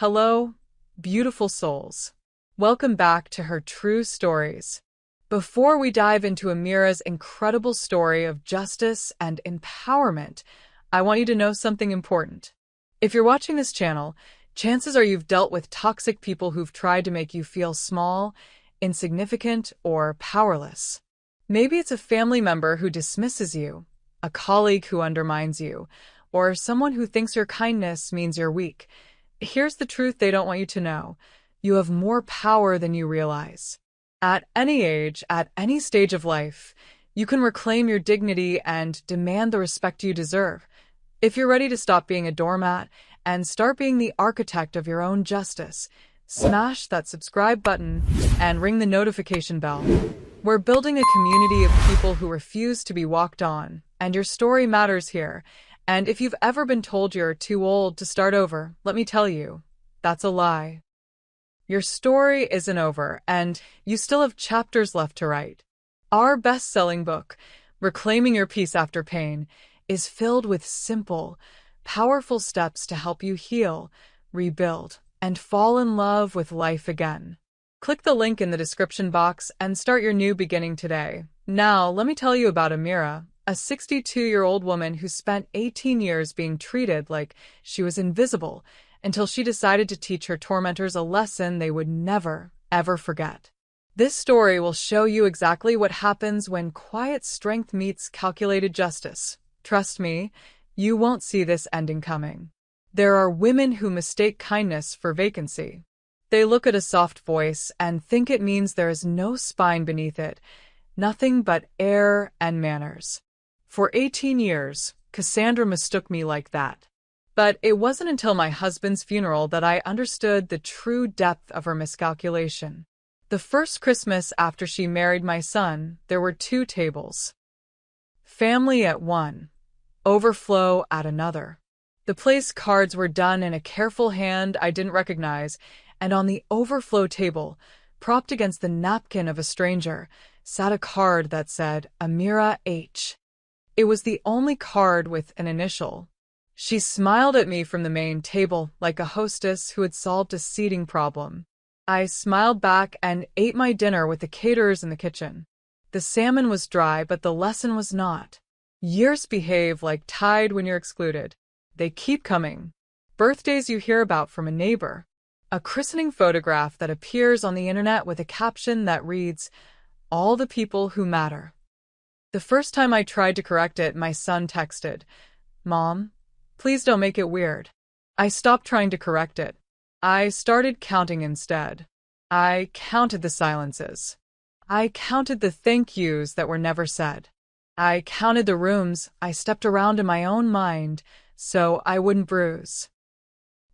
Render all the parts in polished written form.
Hello, beautiful souls. Welcome back to Her True Stories. Before we dive into Amira's incredible story of justice and empowerment, I want you to know something important. If you're watching this channel, chances are you've dealt with toxic people who've tried to make you feel small, insignificant, or powerless. Maybe it's a family member who dismisses you, a colleague who undermines you, or someone who thinks your kindness means you're weak. Here's the truth they don't want you to know. You have more power than you realize. At any age, at any stage of life, you can reclaim your dignity and demand the respect you deserve. If you're ready to stop being a doormat and start being the architect of your own justice, smash that subscribe button and ring the notification bell. We're building a community of people who refuse to be walked on, and your story matters here. And if you've ever been told you're too old to start over, let me tell you, that's a lie. Your story isn't over, and you still have chapters left to write. Our best-selling book, Reclaiming Your Peace After Pain, is filled with simple, powerful steps to help you heal, rebuild, and fall in love with life again. Click the link in the description box and start your new beginning today. Now, let me tell you about Amira, a 62-year-old woman who spent 18 years being treated like she was invisible until she decided to teach her tormentors a lesson they would never, ever forget. This story will show you exactly what happens when quiet strength meets calculated justice. Trust me, you won't see this ending coming. There are women who mistake kindness for vacancy. They look at a soft voice and think it means there is no spine beneath it, nothing but air and manners. For 18 years, Cassandra mistook me like that. But it wasn't until my husband's funeral that I understood the true depth of her miscalculation. The first Christmas after she married my son, there were two tables. Family at one, overflow at another. The place cards were done in a careful hand I didn't recognize, and on the overflow table, propped against the napkin of a stranger, sat a card that said, Amira H. It was the only card with an initial. She smiled at me from the main table like a hostess who had solved a seating problem. I smiled back and ate my dinner with the caterers in the kitchen. The salmon was dry, but the lesson was not. Years behave like tide when you're excluded. They keep coming. Birthdays you hear about from a neighbor. A christening photograph that appears on the internet with a caption that reads, All the people who matter. The first time I tried to correct it, my son texted, Mom, please don't make it weird. I stopped trying to correct it. I started counting instead. I counted the silences. I counted the thank yous that were never said. I counted the rooms I stepped around in my own mind so I wouldn't bruise.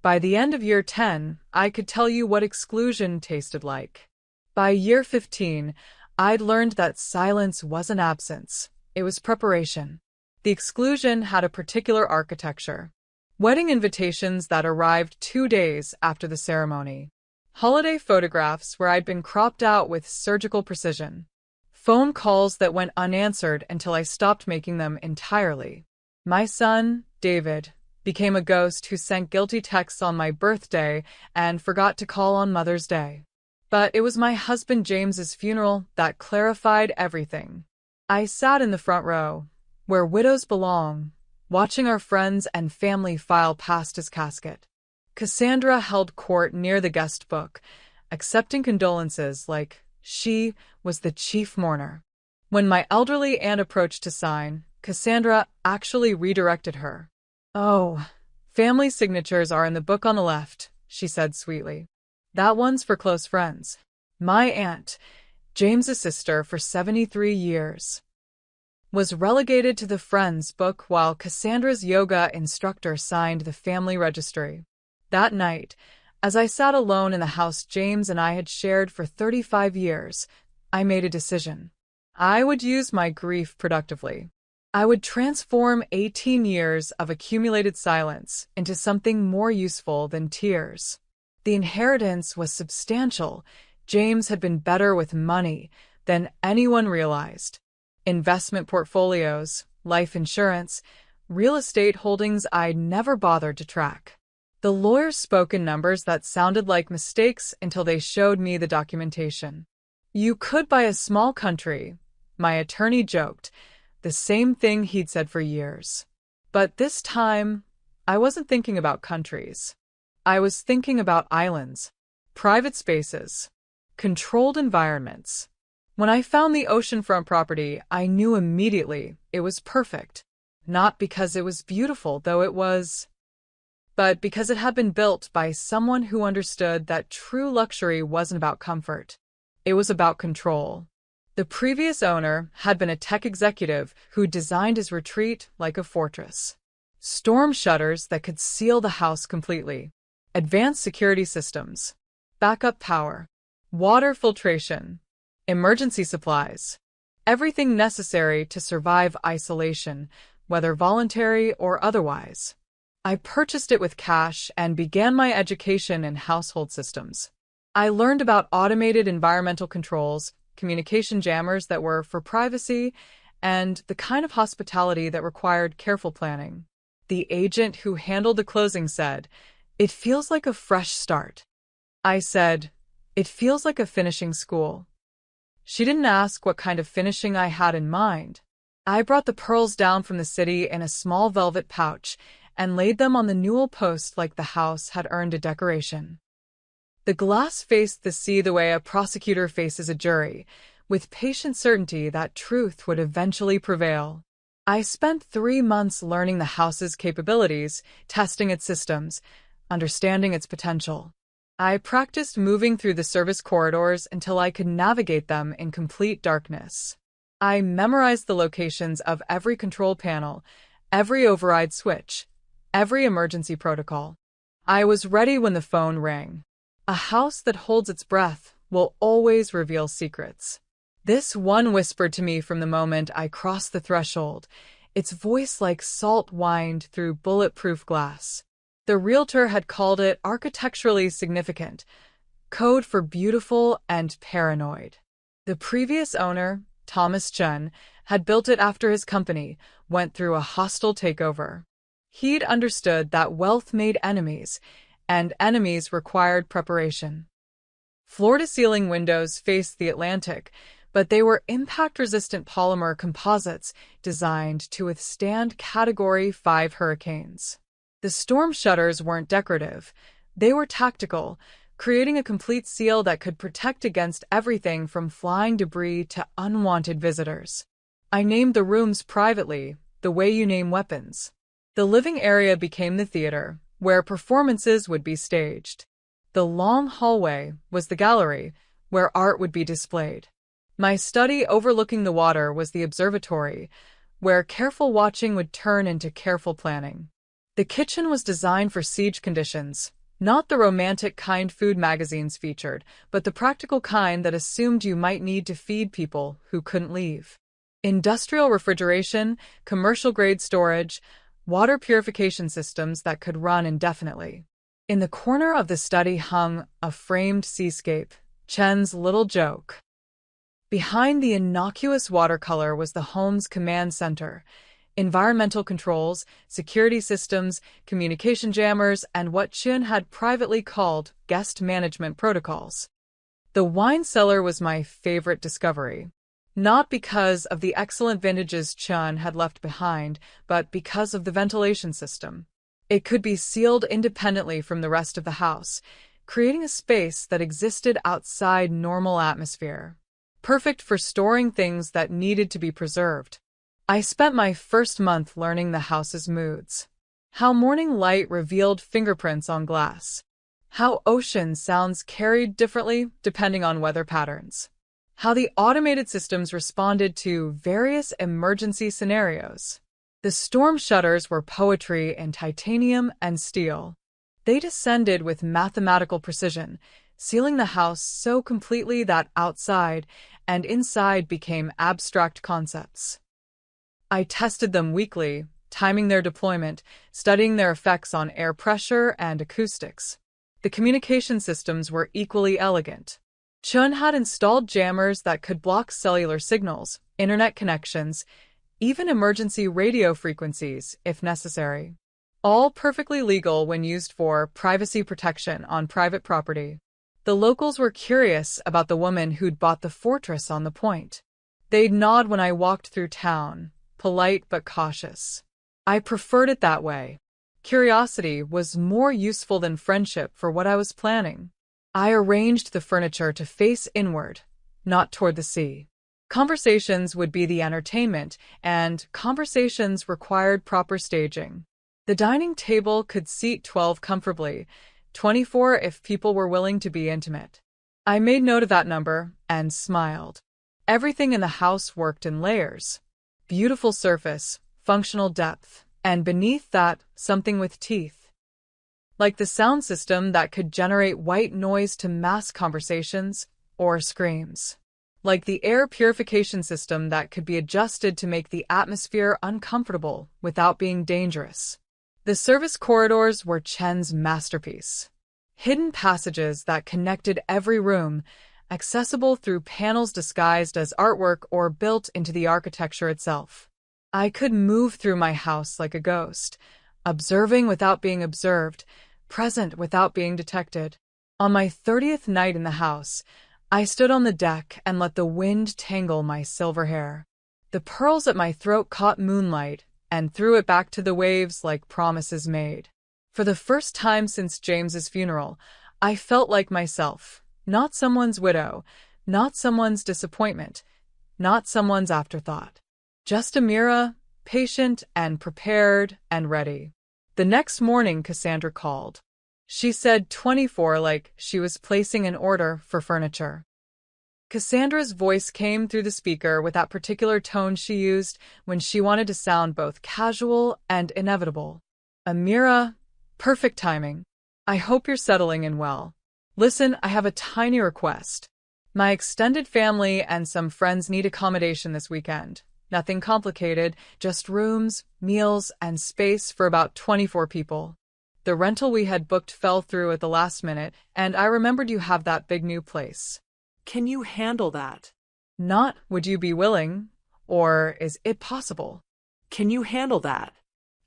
By the end of year 10, I could tell you what exclusion tasted like. By year 15, I'd learned that silence wasn't absence, it was preparation. The exclusion had a particular architecture. Wedding invitations that arrived 2 days after the ceremony. Holiday photographs where I'd been cropped out with surgical precision. Phone calls that went unanswered until I stopped making them entirely. My son, David, became a ghost who sent guilty texts on my birthday and forgot to call on Mother's Day. But it was my husband James's funeral that clarified everything. I sat in the front row, where widows belong, watching our friends and family file past his casket. Cassandra held court near the guest book, accepting condolences like she was the chief mourner. When my elderly aunt approached to sign, Cassandra actually redirected her. Oh, family signatures are in the book on the left, she said sweetly. That one's for close friends. My aunt, James's sister for 73 years, was relegated to the friends book while Cassandra's yoga instructor signed the family registry. That night, as I sat alone in the house James and I had shared for 35 years, I made a decision. I would use my grief productively. I would transform 18 years of accumulated silence into something more useful than tears. The inheritance was substantial. James had been better with money than anyone realized. Investment portfolios, life insurance, real estate holdings I'd never bothered to track. The lawyers spoke in numbers that sounded like mistakes until they showed me the documentation. You could buy a small country, my attorney joked, the same thing he'd said for years. But this time, I wasn't thinking about countries. I was thinking about islands, private spaces, controlled environments. When I found the oceanfront property, I knew immediately it was perfect. Not because it was beautiful, though it was, but because it had been built by someone who understood that true luxury wasn't about comfort. It was about control. The previous owner had been a tech executive who designed his retreat like a fortress. Storm shutters that could seal the house completely, advanced security systems, backup power, water filtration, emergency supplies, everything necessary to survive isolation, whether voluntary or otherwise. I purchased it with cash and began my education in household systems. I learned about automated environmental controls, communication jammers that were for privacy, and the kind of hospitality that required careful planning. The agent who handled the closing said, "It feels like a fresh start." I said, "It feels like a finishing school." She didn't ask what kind of finishing I had in mind. I brought the pearls down from the city in a small velvet pouch and laid them on the newel post like the house had earned a decoration. The glass faced the sea the way a prosecutor faces a jury, with patient certainty that truth would eventually prevail. I spent 3 months learning the house's capabilities, testing its systems, understanding its potential. I practiced moving through the service corridors until I could navigate them in complete darkness. I memorized the locations of every control panel, every override switch, every emergency protocol. I was ready when the phone rang. A house that holds its breath will always reveal secrets. This one whispered to me from the moment I crossed the threshold, its voice like salt whined through bulletproof glass. The realtor had called it architecturally significant, code for beautiful and paranoid. The previous owner, Thomas Chun, had built it after his company went through a hostile takeover. He'd understood that wealth made enemies, and enemies required preparation. Floor-to-ceiling windows faced the Atlantic, but they were impact-resistant polymer composites designed to withstand Category 5 hurricanes. The storm shutters weren't decorative. They were tactical, creating a complete seal that could protect against everything from flying debris to unwanted visitors. I named the rooms privately, the way you name weapons. The living area became the theater, where performances would be staged. The long hallway was the gallery, where art would be displayed. My study overlooking the water was the observatory, where careful watching would turn into careful planning. The kitchen was designed for siege conditions, not the romantic kind food magazines featured, but the practical kind that assumed you might need to feed people who couldn't leave. Industrial refrigeration, commercial-grade storage, water purification systems that could run indefinitely. In the corner of the study hung a framed seascape, Chen's little joke. Behind the innocuous watercolor was the home's command center, environmental controls, security systems, communication jammers, and what Chen had privately called guest management protocols. The wine cellar was my favorite discovery. Not because of the excellent vintages Chun had left behind, but because of the ventilation system. It could be sealed independently from the rest of the house, creating a space that existed outside normal atmosphere, perfect for storing things that needed to be preserved. I spent my first month learning the house's moods. How morning light revealed fingerprints on glass. How ocean sounds carried differently depending on weather patterns. How the automated systems responded to various emergency scenarios. The storm shutters were poetry in titanium and steel. They descended with mathematical precision, sealing the house so completely that outside and inside became abstract concepts. I tested them weekly, timing their deployment, studying their effects on air pressure and acoustics. The communication systems were equally elegant. Chun had installed jammers that could block cellular signals, internet connections, even emergency radio frequencies if necessary. all perfectly legal when used for privacy protection on private property. The locals were curious about the woman who'd bought the fortress on the point. They'd nod when I walked through town, polite but cautious. I preferred it that way. Curiosity was more useful than friendship for what I was planning. I arranged the furniture to face inward, not toward the sea. Conversations would be the entertainment, and conversations required proper staging. The dining table could seat 12 comfortably, 24 if people were willing to be intimate. I made note of that number and smiled. Everything in the house worked in layers. Beautiful surface, functional depth, and beneath that, something with teeth. Like the sound system that could generate white noise to mask conversations or screams. Like the air purification system that could be adjusted to make the atmosphere uncomfortable without being dangerous. The service corridors were Chen's masterpiece. Hidden passages that connected every room, accessible through panels disguised as artwork or built into the architecture itself. I could move through my house like a ghost, observing without being observed, present without being detected. On my 30th night in the house, I stood on the deck and let the wind tangle my silver hair. The pearls at my throat caught moonlight and threw it back to the waves like promises made. For the first time since James's funeral, I felt like myself, not someone's widow, not someone's disappointment, not someone's afterthought. Just Amira, patient and prepared and ready. The next morning, Cassandra called. She said 24 like she was placing an order for furniture. Cassandra's voice came through the speaker with that particular tone she used when she wanted to sound both casual and inevitable. Amira, perfect timing. I hope you're settling in well. Listen, I have a tiny request. My extended family and some friends need accommodation this weekend. Nothing complicated, just rooms, meals, and space for about 24 people. The rental we had booked fell through at the last minute, and I remembered you have that big new place. Can you handle that? Not, would you be willing, or is it possible? Can you handle that?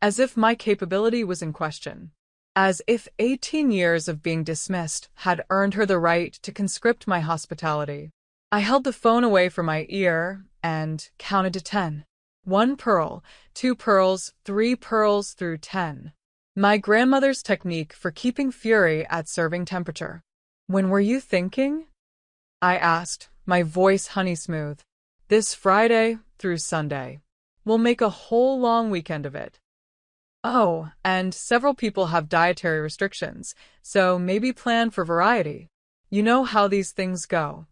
As if my capability was in question. As if 18 years of being dismissed had earned her the right to conscript my hospitality. I held the phone away from my ear and counted to 10. 1 pearl, 2 pearls, 3 pearls through 10. My grandmother's technique for keeping fury at serving temperature. When were you thinking? I asked, my voice honey smooth. This Friday through Sunday. We'll make a whole long weekend of it. Oh, and several people have dietary restrictions, so maybe plan for variety. You know how these things go.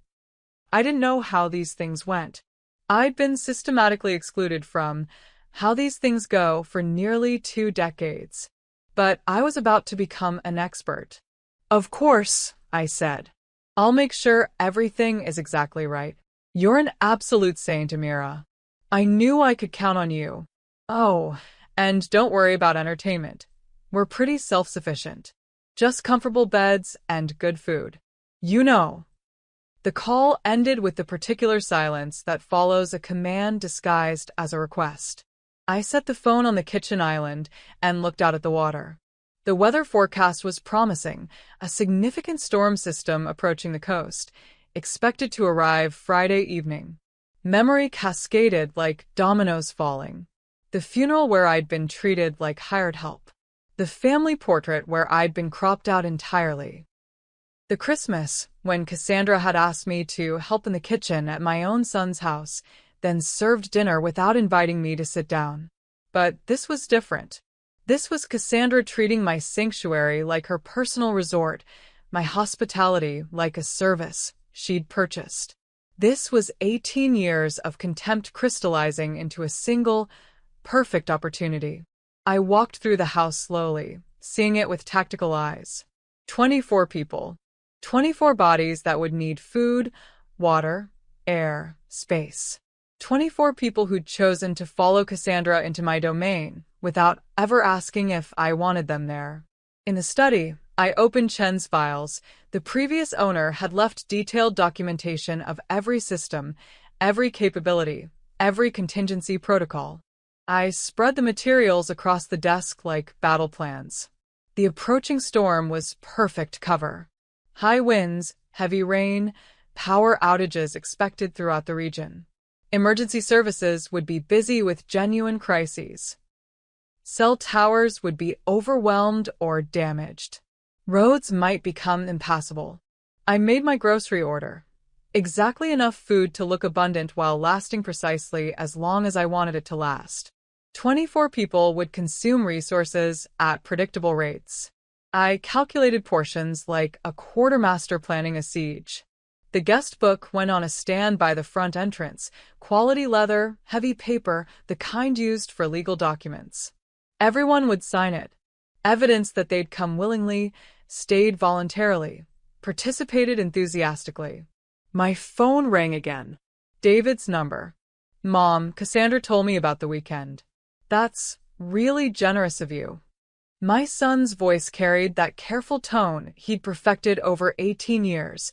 I didn't know how these things went. I'd been systematically excluded from how these things go for nearly 2 decades. But I was about to become an expert. Of course, I said. I'll make sure everything is exactly right. You're an absolute saint, Amira. I knew I could count on you. Oh, and don't worry about entertainment. We're pretty self-sufficient. Just comfortable beds and good food. You know. The call ended with the particular silence that follows a command disguised as a request. I set the phone on the kitchen island and looked out at the water. The weather forecast was promising, a significant storm system approaching the coast, expected to arrive Friday evening. Memory cascaded like dominoes falling. The funeral where I'd been treated like hired help. The family portrait where I'd been cropped out entirely. The Christmas, when Cassandra had asked me to help in the kitchen at my own son's house, then served dinner without inviting me to sit down. But this was different. This was Cassandra treating my sanctuary like her personal resort, my hospitality like a service she'd purchased. This was 18 years of contempt crystallizing into a single, perfect opportunity. I walked through the house slowly, seeing it with tactical eyes. 24 people. 24 bodies that would need food, water, air, space. 24 people who'd chosen to follow Cassandra into my domain without ever asking if I wanted them there. In the study, I opened Chen's files. The previous owner had left detailed documentation of every system, every capability, every contingency protocol. I spread the materials across the desk like battle plans. The approaching storm was perfect cover. High winds, heavy rain, power outages expected throughout the region. Emergency services would be busy with genuine crises. Cell towers would be overwhelmed or damaged. Roads might become impassable. I made my grocery order. Exactly enough food to look abundant while lasting precisely as long as I wanted it to last. 24 people would consume resources at predictable rates. I calculated portions like a quartermaster planning a siege. The guest book went on a stand by the front entrance, quality leather, heavy paper, the kind used for legal documents. Everyone would sign it. Evidence that they'd come willingly, stayed voluntarily, participated enthusiastically. My phone rang again. David's number. Mom, Cassandra told me about the weekend. That's really generous of you. My son's voice carried that careful tone he'd perfected over 18 years.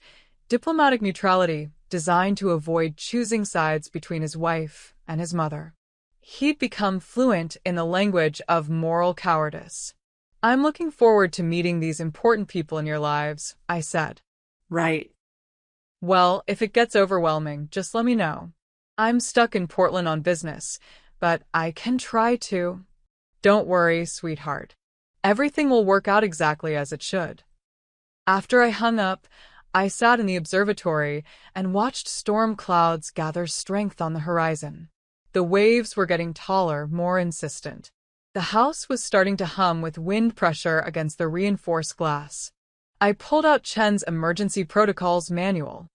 Diplomatic neutrality designed to avoid choosing sides between his wife and his mother. He'd become fluent in the language of moral cowardice. I'm looking forward to meeting these important people in your lives, I said. Right. Well, if it gets overwhelming, just let me know. I'm stuck in Portland on business, but I can try to. Don't worry, sweetheart. Everything will work out exactly as it should. After I hung up, I sat in the observatory and watched storm clouds gather strength on the horizon. The waves were getting taller, more insistent. The house was starting to hum with wind pressure against the reinforced glass. I pulled out Chen's emergency protocols manual.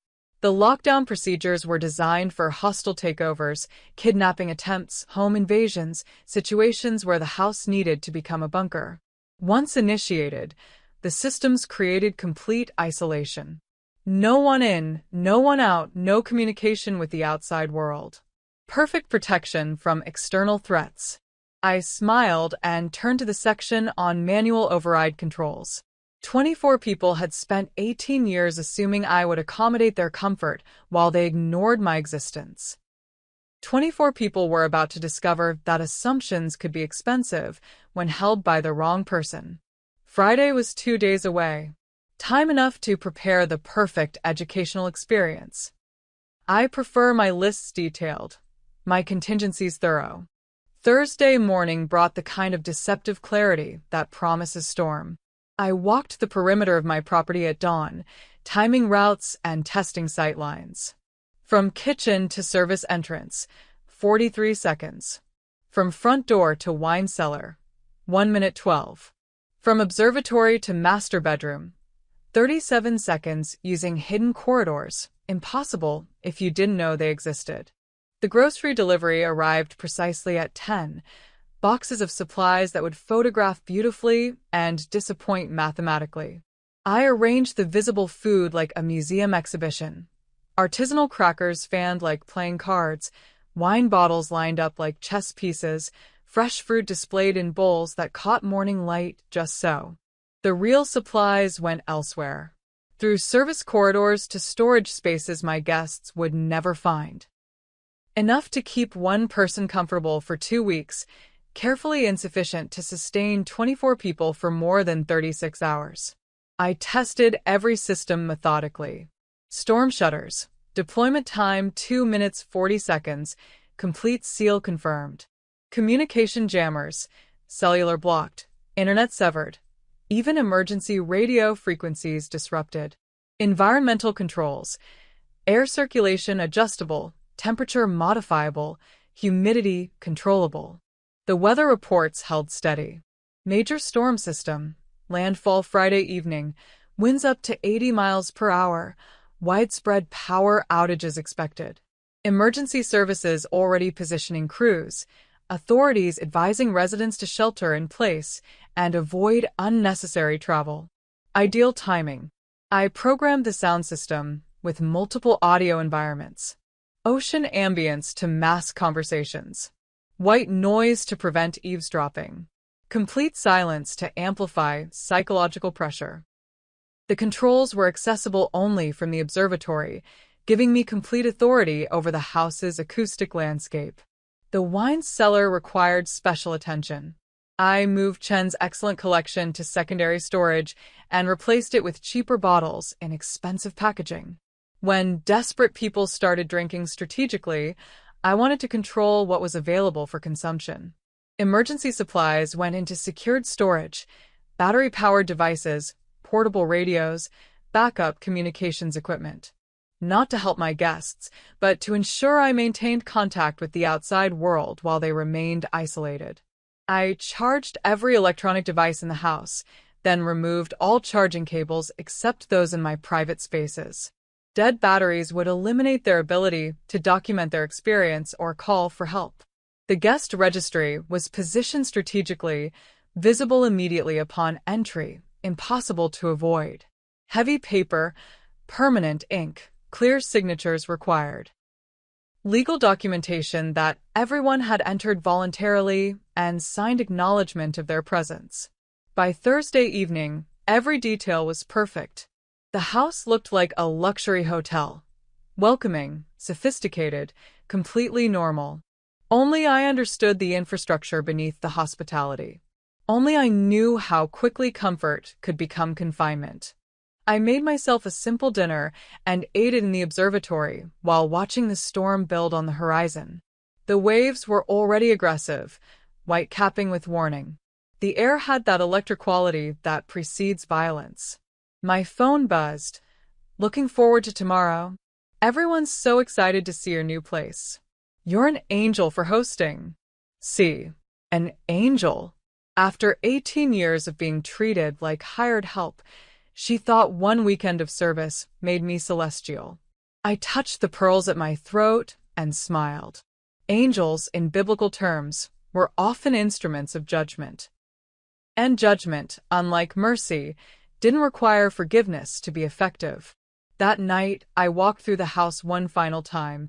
The lockdown procedures were designed for hostile takeovers, kidnapping attempts, home invasions, situations where the house needed to become a bunker. Once initiated, the systems created complete isolation. No one in, no one out, no communication with the outside world. Perfect protection from external threats. I smiled and turned to the section on manual override controls. 24 people had spent 18 years assuming I would accommodate their comfort while they ignored my existence. 24 people were about to discover that assumptions could be expensive when held by the wrong person. Friday was 2 days away. Time enough to prepare the perfect educational experience. I prefer my lists detailed, my contingencies thorough. Thursday morning brought the kind of deceptive clarity that promises storm. I walked the perimeter of my property at dawn, timing routes and testing sight lines. From kitchen to service entrance, 43 seconds. From front door to wine cellar, 1 minute 12. From observatory to master bedroom, 37 seconds using hidden corridors, impossible if you didn't know they existed. The grocery delivery arrived precisely at 10, boxes of supplies that would photograph beautifully and disappoint mathematically. I arranged the visible food like a museum exhibition. Artisanal crackers fanned like playing cards, wine bottles lined up like chess pieces, fresh fruit displayed in bowls that caught morning light just so. The real supplies went elsewhere, through service corridors to storage spaces my guests would never find. Enough to keep one person comfortable for 2 weeks, carefully insufficient to sustain 24 people for more than 36 hours. I tested every system methodically. Storm shutters. Deployment time 2 minutes 40 seconds. Complete seal confirmed. Communication jammers. Cellular blocked. Internet severed. Even emergency radio frequencies disrupted. Environmental controls. Air circulation adjustable. Temperature modifiable. Humidity controllable. The weather reports held steady. Major storm system. Landfall Friday evening. Winds up to 80 miles per hour. Widespread power outages expected. Emergency services already positioning crews. Authorities advising residents to shelter in place and avoid unnecessary travel. Ideal timing. I programmed the sound system with multiple audio environments. Ocean ambience to mass conversations. White noise to prevent eavesdropping. Complete silence to amplify psychological pressure. The controls were accessible only from the observatory, giving me complete authority over the house's acoustic landscape. The wine cellar required special attention. I moved Chen's excellent collection to secondary storage and replaced it with cheaper bottles in expensive packaging. When desperate people started drinking strategically, I wanted to control what was available for consumption. Emergency supplies went into secured storage, battery-powered devices, portable radios, backup communications equipment. Not to help my guests, but to ensure I maintained contact with the outside world while they remained isolated. I charged every electronic device in the house, then removed all charging cables except those in my private spaces. Dead batteries would eliminate their ability to document their experience or call for help. The guest registry was positioned strategically, visible immediately upon entry, impossible to avoid. Heavy paper, permanent ink, clear signatures required. Legal documentation that everyone had entered voluntarily and signed acknowledgement of their presence. By Thursday evening, every detail was perfect. The house looked like a luxury hotel. Welcoming, sophisticated, completely normal. Only I understood the infrastructure beneath the hospitality. Only I knew how quickly comfort could become confinement. I made myself a simple dinner and ate it in the observatory while watching the storm build on the horizon. The waves were already aggressive, white-capping with warning. The air had that electric quality that precedes violence. My phone buzzed. Looking forward to tomorrow. Everyone's so excited to see your new place. You're an angel for hosting. See, an angel. After 18 years of being treated like hired help, she thought one weekend of service made me celestial. I touched the pearls at my throat and smiled. Angels, in biblical terms, were often instruments of judgment. And judgment, unlike mercy, didn't require forgiveness to be effective. That night, I walked through the house one final time,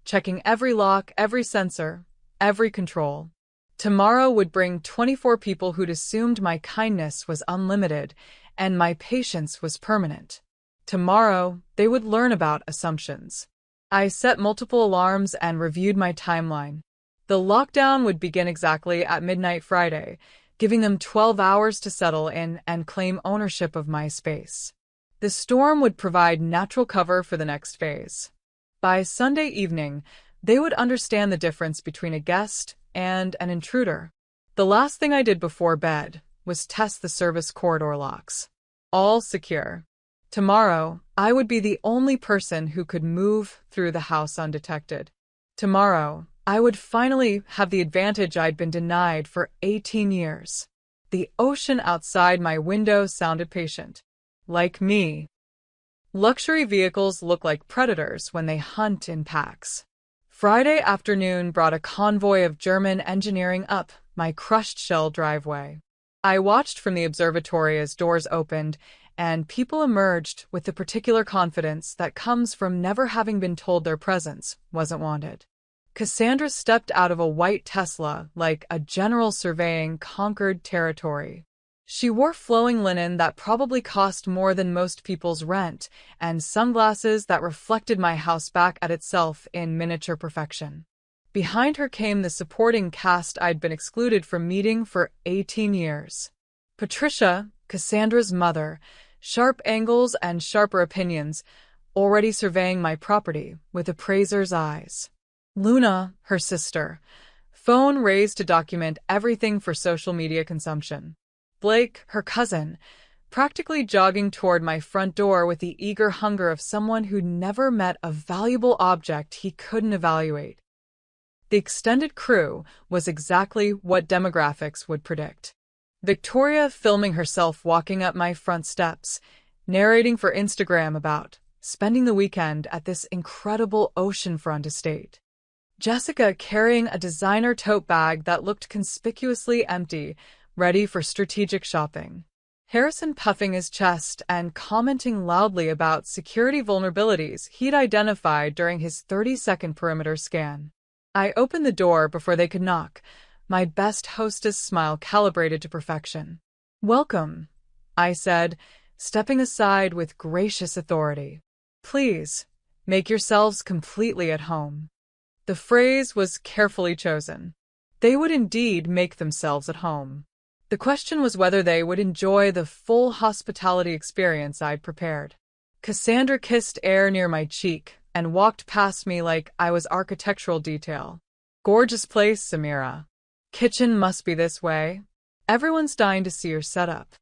checking every lock, every sensor, every control. Tomorrow would bring 24 people who'd assumed my kindness was unlimited and my patience was permanent. Tomorrow, they would learn about assumptions. I set multiple alarms and reviewed my timeline. The lockdown would begin exactly at midnight Friday, giving them 12 hours to settle in and claim ownership of my space. The storm would provide natural cover for the next phase. By Sunday evening, they would understand the difference between a guest and an intruder. The last thing I did before bed was test the service corridor locks. All secure. Tomorrow, I would be the only person who could move through the house undetected. Tomorrow, I would finally have the advantage I'd been denied for 18 years. The ocean outside my window sounded patient. Like me. Luxury vehicles look like predators when they hunt in packs. Friday afternoon brought a convoy of German engineering up my crushed shell driveway. I watched from the observatory as doors opened and people emerged with the particular confidence that comes from never having been told their presence wasn't wanted. Cassandra stepped out of a white Tesla like a general surveying conquered territory. She wore flowing linen that probably cost more than most people's rent and sunglasses that reflected my house back at itself in miniature perfection. Behind her came the supporting cast I'd been excluded from meeting for 18 years. Patricia, Cassandra's mother, sharp angles and sharper opinions, already surveying my property with appraiser's eyes. Luna, her sister, phone raised to document everything for social media consumption. Blake, her cousin, practically jogging toward my front door with the eager hunger of someone who'd never met a valuable object he couldn't evaluate. The extended crew was exactly what demographics would predict. Victoria filming herself walking up my front steps, narrating for Instagram about spending the weekend at this incredible oceanfront estate. Jessica carrying a designer tote bag that looked conspicuously empty, ready for strategic shopping. Harrison puffing his chest and commenting loudly about security vulnerabilities he'd identified during his 30-second perimeter scan. I opened the door before they could knock, my best hostess smile calibrated to perfection. "Welcome," I said, stepping aside with gracious authority. "Please, make yourselves completely at home." The phrase was carefully chosen. They would indeed make themselves at home. The question was whether they would enjoy the full hospitality experience I'd prepared. Cassandra kissed air near my cheek and walked past me like I was architectural detail. Gorgeous place, Samira. Kitchen must be this way. Everyone's dying to see your setup.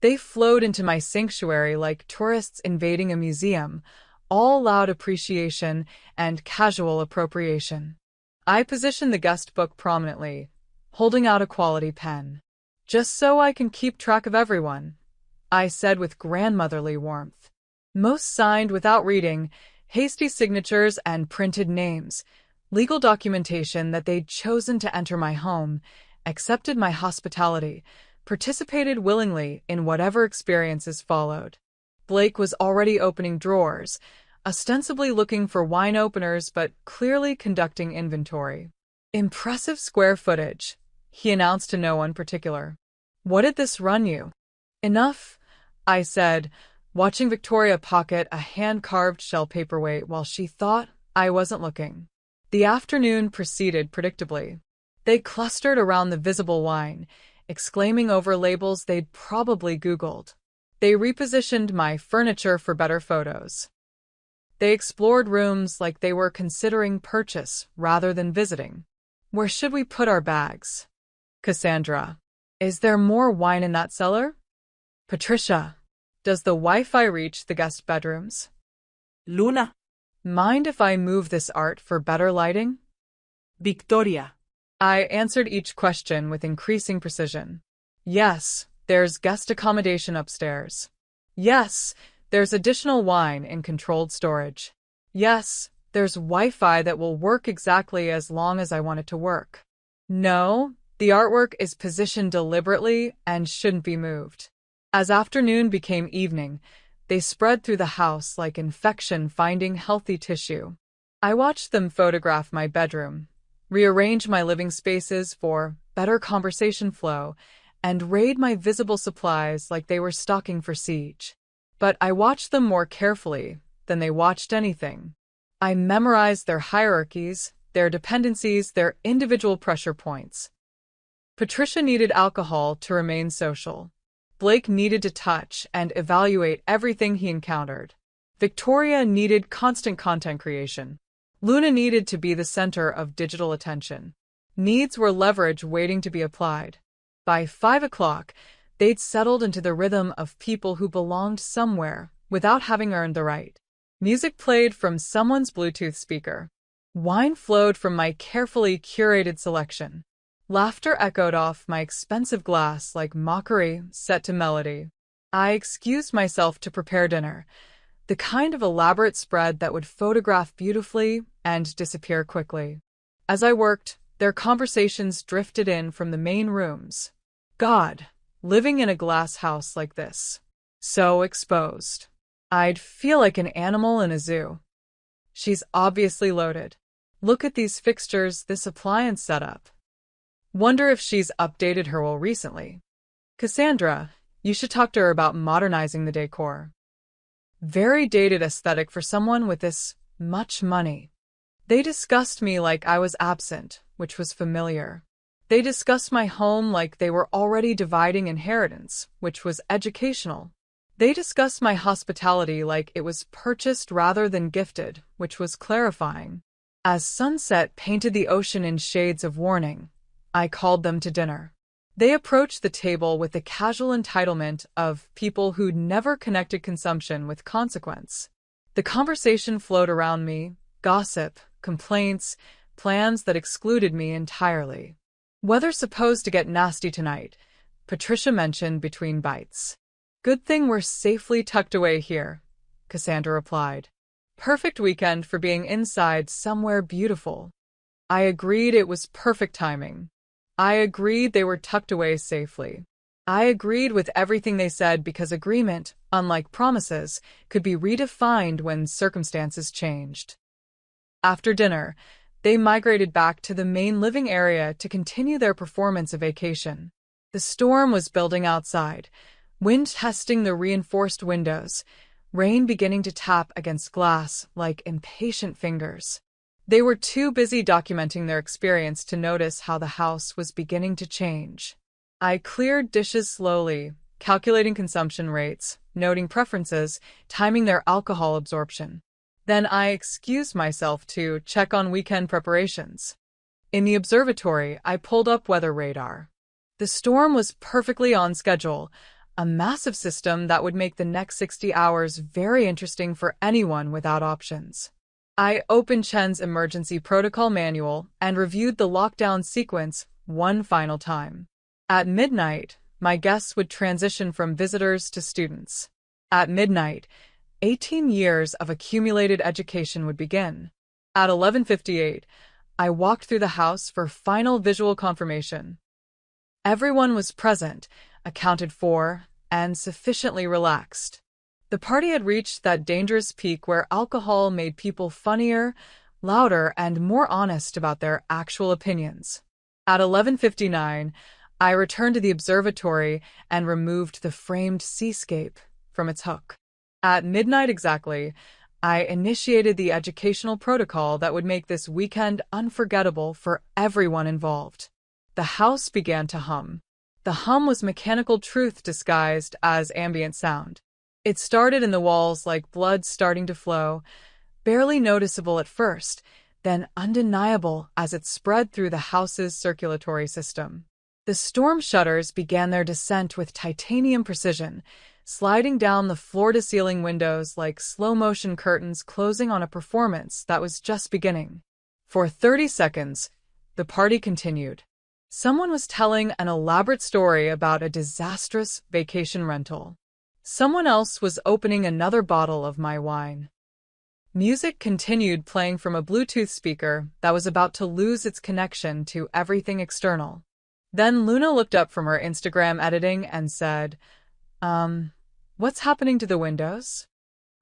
They flowed into my sanctuary like tourists invading a museum, all loud appreciation and casual appropriation. I positioned the guest book prominently, holding out a quality pen. Just so I can keep track of everyone, I said with grandmotherly warmth. Most signed without reading, hasty signatures and printed names, legal documentation that they'd chosen to enter my home, accepted my hospitality, participated willingly in whatever experiences followed. Blake was already opening drawers, ostensibly looking for wine openers but clearly conducting inventory. Impressive square footage, he announced to no one particular. What did this run you? Enough, I said, watching Victoria pocket a hand-carved shell paperweight while she thought I wasn't looking. The afternoon proceeded predictably. They clustered around the visible wine, exclaiming over labels they'd probably Googled. They repositioned my furniture for better photos. They explored rooms like they were considering purchase rather than visiting. Where should we put our bags? Cassandra. Is there more wine in that cellar? Patricia. Does the Wi-Fi reach the guest bedrooms? Luna. Mind if I move this art for better lighting? Victoria. I answered each question with increasing precision. Yes, there's guest accommodation upstairs. Yes, there's additional wine in controlled storage. Yes, there's Wi-Fi that will work exactly as long as I want it to work. No, the artwork is positioned deliberately and shouldn't be moved. As afternoon became evening, they spread through the house like infection finding healthy tissue. I watched them photograph my bedroom, rearrange my living spaces for better conversation flow, and raid my visible supplies like they were stocking for siege. But I watched them more carefully than they watched anything. I memorized their hierarchies, their dependencies, their individual pressure points. Patricia needed alcohol to remain social. Blake needed to touch and evaluate everything he encountered. Victoria needed constant content creation. Luna needed to be the center of digital attention. Needs were leverage waiting to be applied. By 5 o'clock, they'd settled into the rhythm of people who belonged somewhere without having earned the right. Music played from someone's Bluetooth speaker. Wine flowed from my carefully curated selection. Laughter echoed off my expensive glass like mockery set to melody. I excused myself to prepare dinner, the kind of elaborate spread that would photograph beautifully and disappear quickly. As I worked, their conversations drifted in from the main rooms. God, living in a glass house like this. So exposed. I'd feel like an animal in a zoo. She's obviously loaded. Look at these fixtures, this appliance setup. Wonder if she's updated her will recently. Cassandra, you should talk to her about modernizing the decor. Very dated aesthetic for someone with this much money. They discussed me like I was absent, which was familiar. They discussed my home like they were already dividing inheritance, which was educational. They discussed my hospitality like it was purchased rather than gifted, which was clarifying. As sunset painted the ocean in shades of warning, I called them to dinner. They approached the table with the casual entitlement of people who'd never connected consumption with consequence. The conversation flowed around me, gossip, complaints, plans that excluded me entirely. Weather's supposed to get nasty tonight, Patricia mentioned between bites. Good thing we're safely tucked away here, Cassandra replied. Perfect weekend for being inside somewhere beautiful. I agreed it was perfect timing. I agreed they were tucked away safely. I agreed with everything they said because agreement, unlike promises, could be redefined when circumstances changed. After dinner, they migrated back to the main living area to continue their performance of vacation. The storm was building outside, wind testing the reinforced windows, rain beginning to tap against glass like impatient fingers. They were too busy documenting their experience to notice how the house was beginning to change. I cleared dishes slowly, calculating consumption rates, noting preferences, timing their alcohol absorption. Then I excused myself to check on weekend preparations. In the observatory, I pulled up weather radar. The storm was perfectly on schedule, a massive system that would make the next 60 hours very interesting for anyone without options. I opened Chen's emergency protocol manual and reviewed the lockdown sequence one final time. At midnight, my guests would transition from visitors to students. At midnight, 18 years of accumulated education would begin. At 11:58, I walked through the house for final visual confirmation. Everyone was present, accounted for, and sufficiently relaxed. The party had reached that dangerous peak where alcohol made people funnier, louder, and more honest about their actual opinions. At 11:59, I returned to the observatory and removed the framed seascape from its hook. At midnight exactly, I initiated the educational protocol that would make this weekend unforgettable for everyone involved. The house began to hum. The hum was mechanical truth disguised as ambient sound. It started in the walls like blood starting to flow, barely noticeable at first, then undeniable as it spread through the house's circulatory system. The storm shutters began their descent with titanium precision, sliding down the floor-to-ceiling windows like slow-motion curtains closing on a performance that was just beginning. For 30 seconds, the party continued. Someone was telling an elaborate story about a disastrous vacation rental. Someone else was opening another bottle of my wine. Music continued playing from a Bluetooth speaker that was about to lose its connection to everything external. Then Luna looked up from her Instagram editing and said, what's happening to the windows?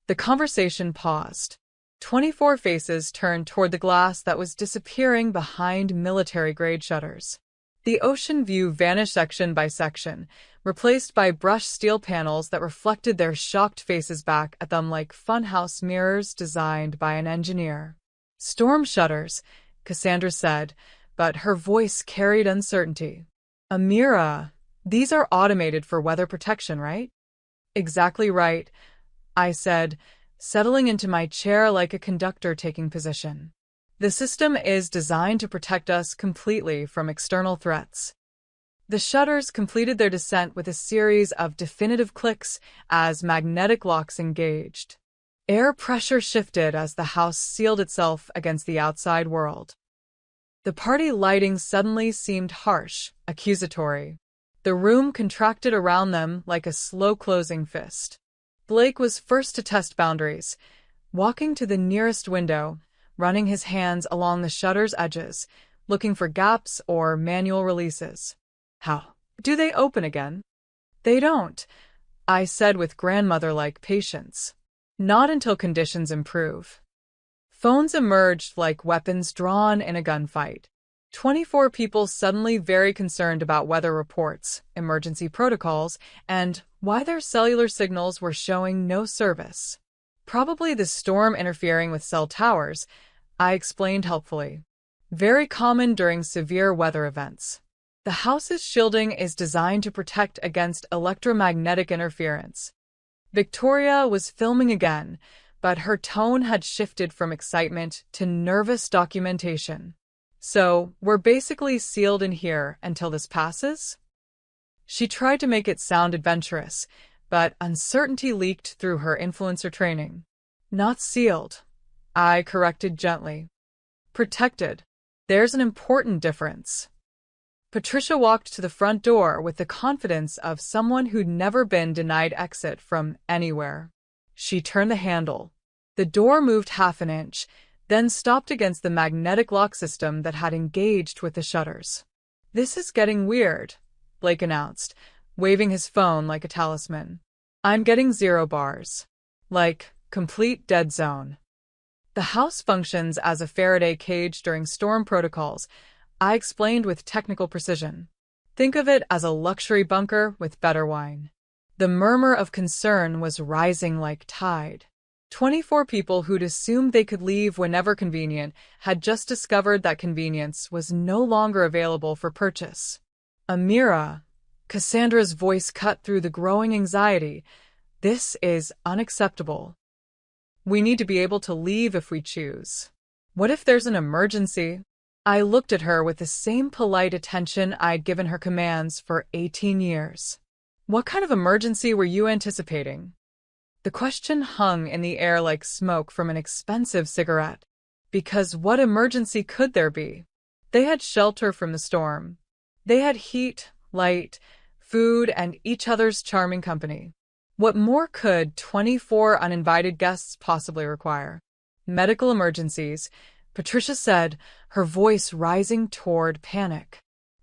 The conversation paused. 24 faces turned toward the glass that was disappearing behind military-grade shutters. The ocean view vanished section by section, replaced by brushed steel panels that reflected their shocked faces back at them like funhouse mirrors designed by an engineer. Storm shutters, Cassandra said, but her voice carried uncertainty. Amira, these are automated for weather protection, right? Exactly right, I said, settling into my chair like a conductor taking position. The system is designed to protect us completely from external threats. The shutters completed their descent with a series of definitive clicks as magnetic locks engaged. Air pressure shifted as the house sealed itself against the outside world. The party lighting suddenly seemed harsh, accusatory. The room contracted around them like a slow-closing fist. Blake was first to test boundaries, walking to the nearest window, running his hands along the shutter's edges, looking for gaps or manual releases. How do they open again? They don't, I said with grandmother-like patience. Not until conditions improve. Phones emerged like weapons drawn in a gunfight. 24 people suddenly very concerned about weather reports, emergency protocols, and why their cellular signals were showing no service. Probably the storm interfering with cell towers, I explained helpfully. Very common during severe weather events. The house's shielding is designed to protect against electromagnetic interference. Victoria was filming again, but her tone had shifted from excitement to nervous documentation. So, we're basically sealed in here until this passes? She tried to make it sound adventurous, but uncertainty leaked through her influencer training. Not sealed, I corrected gently. Protected. There's an important difference. Patricia walked to the front door with the confidence of someone who'd never been denied exit from anywhere. She turned the handle. The door moved half an inch, then stopped against the magnetic lock system that had engaged with the shutters. This is getting weird, Blake announced, waving his phone like a talisman. I'm getting 0 bars. Like, complete dead zone. The house functions as a Faraday cage during storm protocols, I explained with technical precision. Think of it as a luxury bunker with better wine. The murmur of concern was rising like tide. 24 people who'd assumed they could leave whenever convenient had just discovered that convenience was no longer available for purchase. Amira, Cassandra's voice cut through the growing anxiety. This is unacceptable. We need to be able to leave if we choose. What if there's an emergency? I looked at her with the same polite attention I'd given her commands for 18 years. What kind of emergency were you anticipating? The question hung in the air like smoke from an expensive cigarette. Because what emergency could there be? They had shelter from the storm. They had heat, light, food, and each other's charming company. What more could 24 uninvited guests possibly require? Medical emergencies, Patricia said, her voice rising toward panic.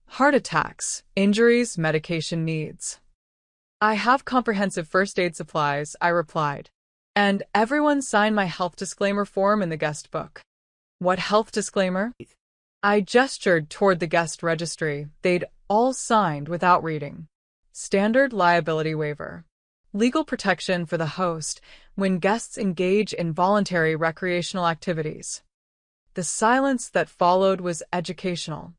Heart attacks, injuries, medication needs. I have comprehensive first aid supplies, I replied. And everyone signed my health disclaimer form in the guest book. What health disclaimer? I gestured toward the guest registry they'd all signed without reading. Standard liability waiver. Legal protection for the host when guests engage in voluntary recreational activities. The silence that followed was educational.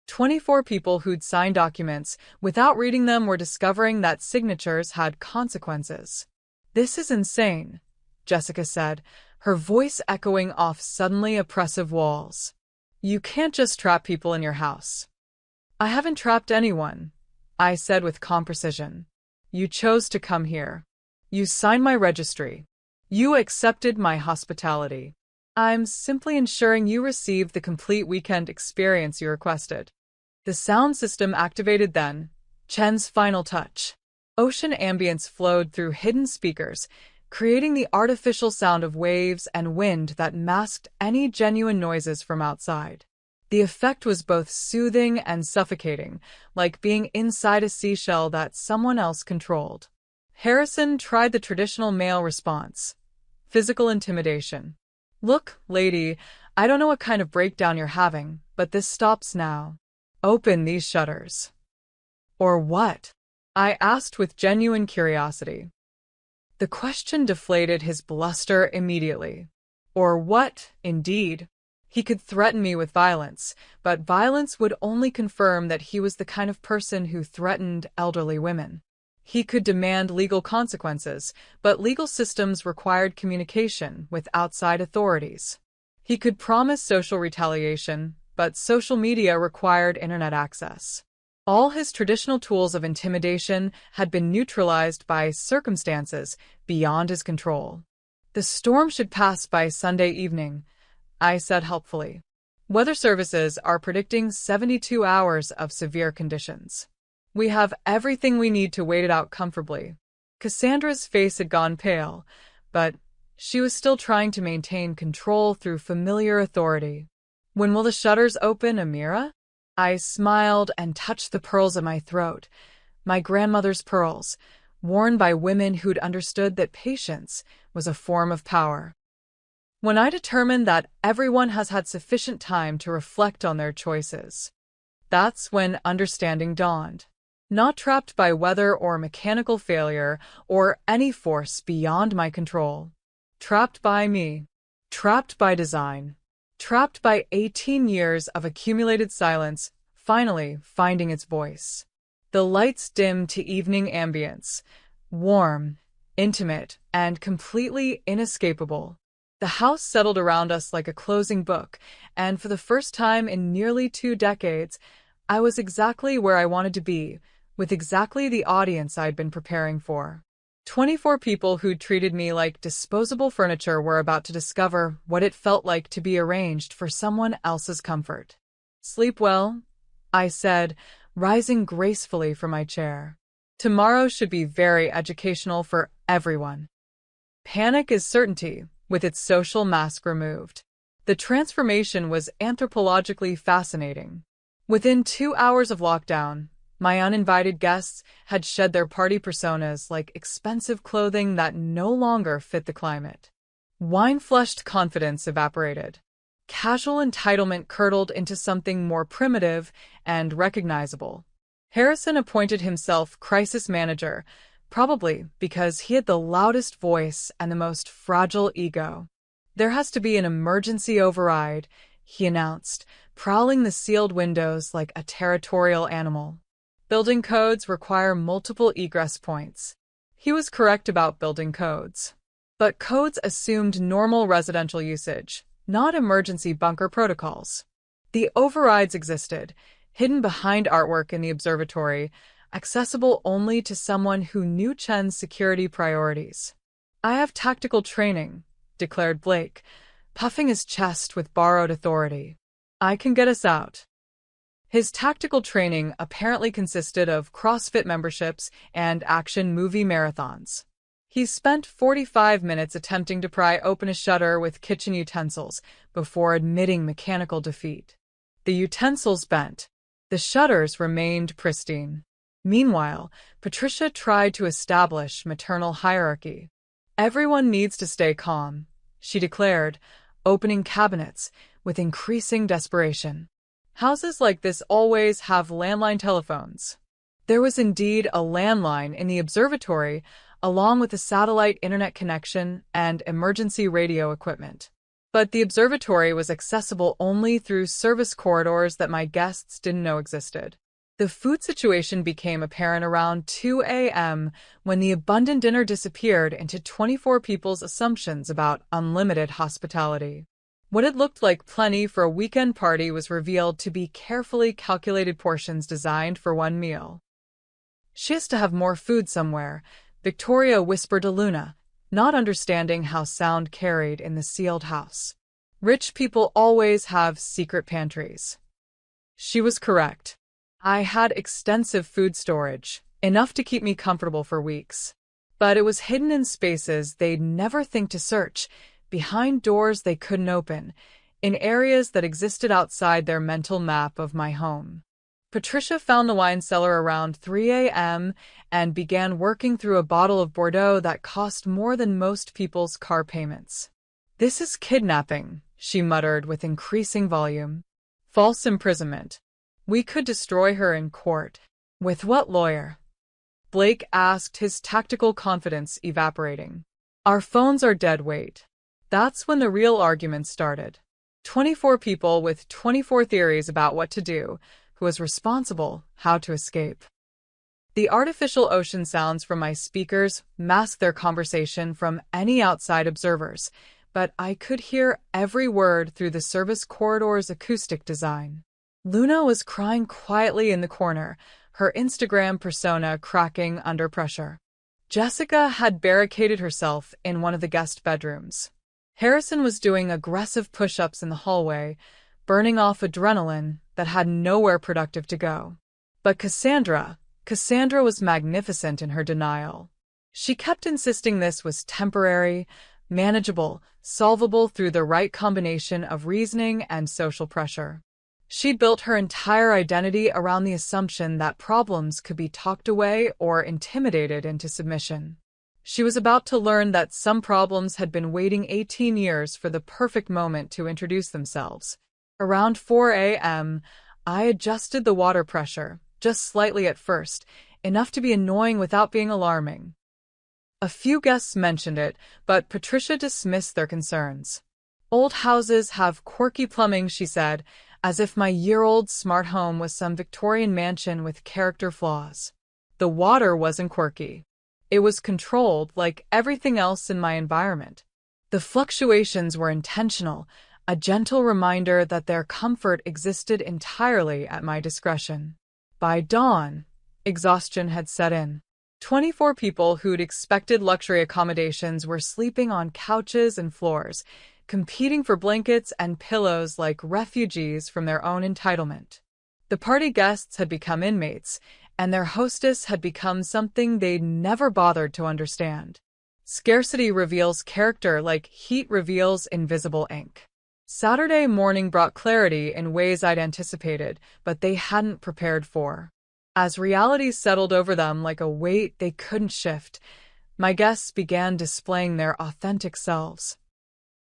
24 people who'd signed documents without reading them were discovering that signatures had consequences. This is insane, Jessica said, her voice echoing off suddenly oppressive walls. You can't just trap people in your house. I haven't trapped anyone, I said with calm precision. You chose to come here. You signed my registry. You accepted my hospitality. I'm simply ensuring you received the complete weekend experience you requested. The sound system activated then, Chen's final touch. Ocean ambience flowed through hidden speakers, creating the artificial sound of waves and wind that masked any genuine noises from outside. The effect was both soothing and suffocating, like being inside a seashell that someone else controlled. Harrison tried the traditional male response. Physical intimidation. Look, lady, I don't know what kind of breakdown you're having, but this stops now. Open these shutters. Or what? I asked with genuine curiosity. The question deflated his bluster immediately. Or what, indeed? He could threaten me with violence, but violence would only confirm that he was the kind of person who threatened elderly women. He could demand legal consequences, but legal systems required communication with outside authorities. He could promise social retaliation, but social media required internet access. All his traditional tools of intimidation had been neutralized by circumstances beyond his control. The storm should pass by Sunday evening, I said helpfully. Weather services are predicting 72 hours of severe conditions. We have everything we need to wait it out comfortably. Cassandra's face had gone pale, but she was still trying to maintain control through familiar authority. When will the shutters open, Amira? I smiled and touched the pearls at my throat, my grandmother's pearls, worn by women who'd understood that patience was a form of power. When I determined that everyone has had sufficient time to reflect on their choices. That's when understanding dawned. Not trapped by weather or mechanical failure or any force beyond my control. Trapped by me. Trapped by design. Trapped by 18 years of accumulated silence, finally finding its voice. The lights dimmed to evening ambience, warm, intimate, and completely inescapable. The house settled around us like a closing book, and for the first time in nearly 2 decades, I was exactly where I wanted to be, with exactly the audience I'd been preparing for. 24 people who'd treated me like disposable furniture were about to discover what it felt like to be arranged for someone else's comfort. Sleep well, I said, rising gracefully from my chair. Tomorrow should be very educational for everyone. Panic is certainty, with its social mask removed. The transformation was anthropologically fascinating. Within 2 hours of lockdown, my uninvited guests had shed their party personas like expensive clothing that no longer fit the climate. Wine-flushed confidence evaporated. Casual entitlement curdled into something more primitive and recognizable. Harrison appointed himself crisis manager, Probably because he had the loudest voice and the most fragile ego. "There has to be an emergency override," he announced, prowling the sealed windows like a territorial animal. "Building codes require multiple egress points." He was correct about building codes. But codes assumed normal residential usage, not emergency bunker protocols. The overrides existed, hidden behind artwork in the observatory, accessible only to someone who knew Chen's security priorities. "I have tactical training," declared Blake, puffing his chest with borrowed authority. "I can get us out." His tactical training apparently consisted of CrossFit memberships and action movie marathons. He spent 45 minutes attempting to pry open a shutter with kitchen utensils before admitting mechanical defeat. The utensils bent. The shutters remained pristine. Meanwhile, Patricia tried to establish maternal hierarchy. "Everyone needs to stay calm," she declared, opening cabinets with increasing desperation. "Houses like this always have landline telephones." There was indeed a landline in the observatory, along with a satellite internet connection and emergency radio equipment. But the observatory was accessible only through service corridors that my guests didn't know existed. The food situation became apparent around 2 a.m. when the abundant dinner disappeared into 24 people's assumptions about unlimited hospitality. What had looked like plenty for a weekend party was revealed to be carefully calculated portions designed for one meal. "She has to have more food somewhere," Victoria whispered to Luna, not understanding how sound carried in the sealed house. "Rich people always have secret pantries." She was correct. I had extensive food storage, enough to keep me comfortable for weeks. But it was hidden in spaces they'd never think to search, behind doors they couldn't open, in areas that existed outside their mental map of my home. Patricia found the wine cellar around 3 a.m. and began working through a bottle of Bordeaux that cost more than most people's car payments. "This is kidnapping," she muttered with increasing volume. "False imprisonment. We could destroy her in court." "With what lawyer?" Blake asked, his tactical confidence evaporating. "Our phones are dead weight." That's when the real argument started. 24 people with 24 theories about what to do, who was responsible, how to escape. The artificial ocean sounds from my speakers masked their conversation from any outside observers, but I could hear every word through the service corridor's acoustic design. Luna was crying quietly in the corner, her Instagram persona cracking under pressure. Jessica had barricaded herself in one of the guest bedrooms. Harrison was doing aggressive push-ups in the hallway, burning off adrenaline that had nowhere productive to go. But Cassandra was magnificent in her denial. She kept insisting this was temporary, manageable, solvable through the right combination of reasoning and social pressure. She'd built her entire identity around the assumption that problems could be talked away or intimidated into submission. She was about to learn that some problems had been waiting 18 years for the perfect moment to introduce themselves. Around 4 a.m., I adjusted the water pressure, just slightly at first, enough to be annoying without being alarming. A few guests mentioned it, but Patricia dismissed their concerns. "Old houses have quirky plumbing," she said, as if my year-old smart home was some Victorian mansion with character flaws. The water wasn't quirky. It was controlled like everything else in my environment. The fluctuations were intentional, a gentle reminder that their comfort existed entirely at my discretion. By dawn, exhaustion had set in. 24 people who'd expected luxury accommodations were sleeping on couches and floors, competing for blankets and pillows like refugees from their own entitlement. The party guests had become inmates, and their hostess had become something they'd never bothered to understand. Scarcity reveals character like heat reveals invisible ink. Saturday morning brought clarity in ways I'd anticipated, but they hadn't prepared for. As reality settled over them like a weight they couldn't shift, my guests began displaying their authentic selves.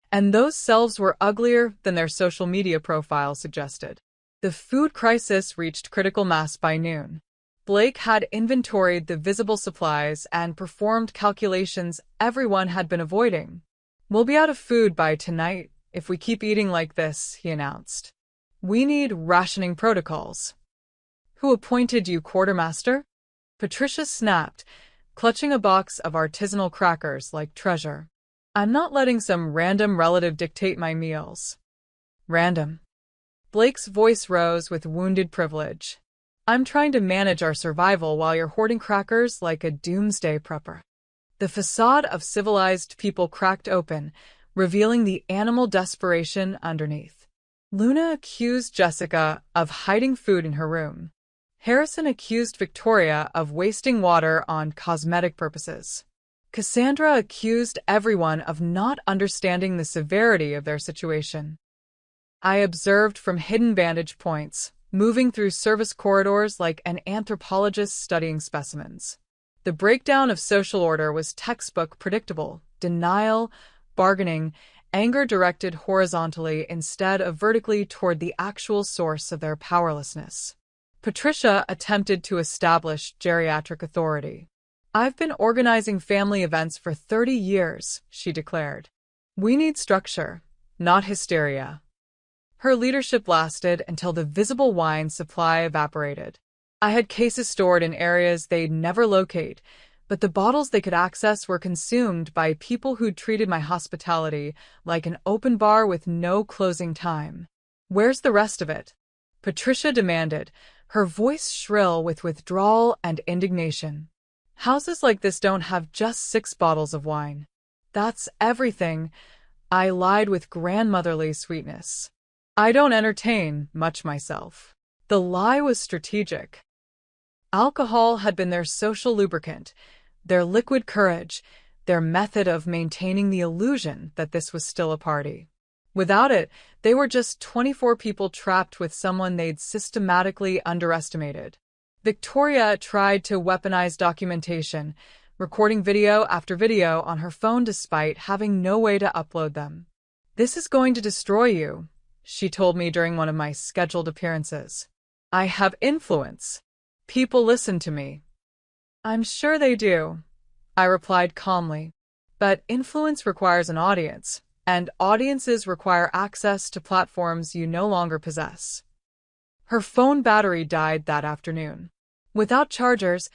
And those selves were uglier than their social media profiles suggested. The food crisis reached critical mass by noon. Blake had inventoried the visible supplies and performed calculations everyone had been avoiding. "We'll be out of food by tonight if we keep eating like this," he announced. "We need rationing protocols." "Who appointed you quartermaster?" Patricia snapped, clutching a box of artisanal crackers like treasure. "I'm not letting some random relative dictate my meals." "Random?" Blake's voice rose with wounded privilege. "I'm trying to manage our survival while you're hoarding crackers like a doomsday prepper." The facade of civilized people cracked open, revealing the animal desperation underneath. Luna accused Jessica of hiding food in her room. Harrison accused Victoria of wasting water on cosmetic purposes. Cassandra accused everyone of not understanding the severity of their situation. I observed from hidden vantage points, moving through service corridors like an anthropologist studying specimens. The breakdown of social order was textbook predictable: denial, bargaining, anger directed horizontally instead of vertically toward the actual source of their powerlessness. Patricia attempted to establish geriatric authority. "I've been organizing family events for 30 years, she declared. "We need structure, not hysteria." Her leadership lasted until the visible wine supply evaporated. I had cases stored in areas they'd never locate, but the bottles they could access were consumed by people who'd treated my hospitality like an open bar with no closing time. "Where's the rest of it?" Patricia demanded, her voice shrill with withdrawal and indignation. "Houses like this don't have just 6 bottles of wine." "That's everything," I lied with grandmotherly sweetness. "I don't entertain much myself." The lie was strategic. Alcohol had been their social lubricant, their liquid courage, their method of maintaining the illusion that this was still a party. Without it, they were just 24 people trapped with someone they'd systematically underestimated. Victoria tried to weaponize documentation, recording video after video on her phone despite having no way to upload them. "This is going to destroy you," she told me during one of my scheduled appearances. "I have influence. People listen to me." "I'm sure they do," I replied calmly. "But influence requires an audience, and audiences require access to platforms you no longer possess." Her phone battery died that afternoon. Without chargers,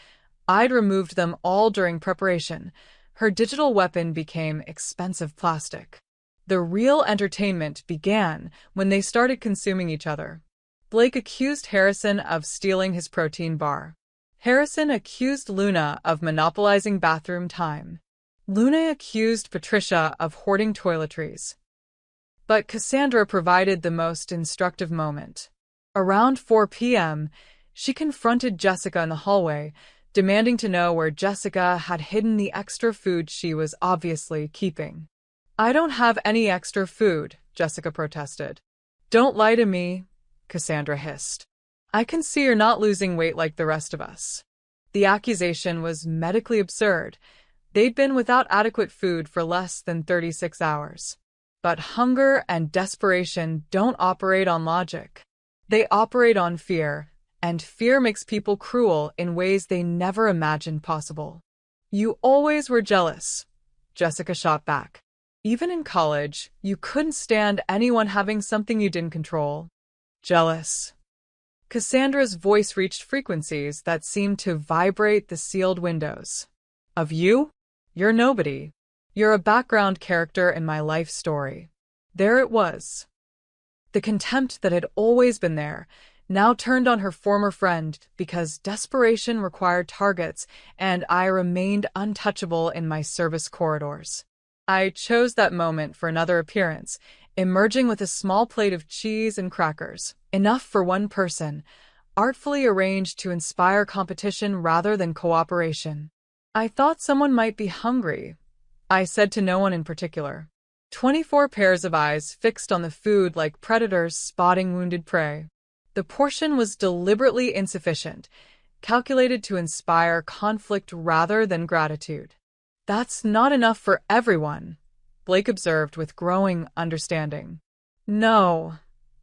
I'd removed them all during preparation. Her digital weapon became expensive plastic. The real entertainment began when they started consuming each other. Blake accused Harrison of stealing his protein bar. Harrison accused Luna of monopolizing bathroom time. Luna accused Patricia of hoarding toiletries. But Cassandra provided the most instructive moment. Around 4 p.m., she confronted Jessica in the hallway, demanding to know where Jessica had hidden the extra food she was obviously keeping. "I don't have any extra food," Jessica protested. "Don't lie to me," Cassandra hissed. "I can see you're not losing weight like the rest of us." The accusation was medically absurd. They'd been without adequate food for less than 36 hours. But hunger and desperation don't operate on logic. They operate on fear, and fear makes people cruel in ways they never imagined possible. "You always were jealous," Jessica shot back. "Even in college, you couldn't stand anyone having something you didn't control." "Jealous." Cassandra's voice reached frequencies that seemed to vibrate the sealed windows. "Of you? You're nobody. You're a background character in my life story." There it was. The contempt that had always been there, now turned on her former friend because desperation required targets and I remained untouchable in my service corridors. I chose that moment for another appearance, emerging with a small plate of cheese and crackers, enough for one person, artfully arranged to inspire competition rather than cooperation. "I thought someone might be hungry," I said to no one in particular. 24 pairs of eyes fixed on the food like predators spotting wounded prey. The portion was deliberately insufficient, calculated to inspire conflict rather than gratitude. "That's not enough for everyone," Blake observed with growing understanding. "No,"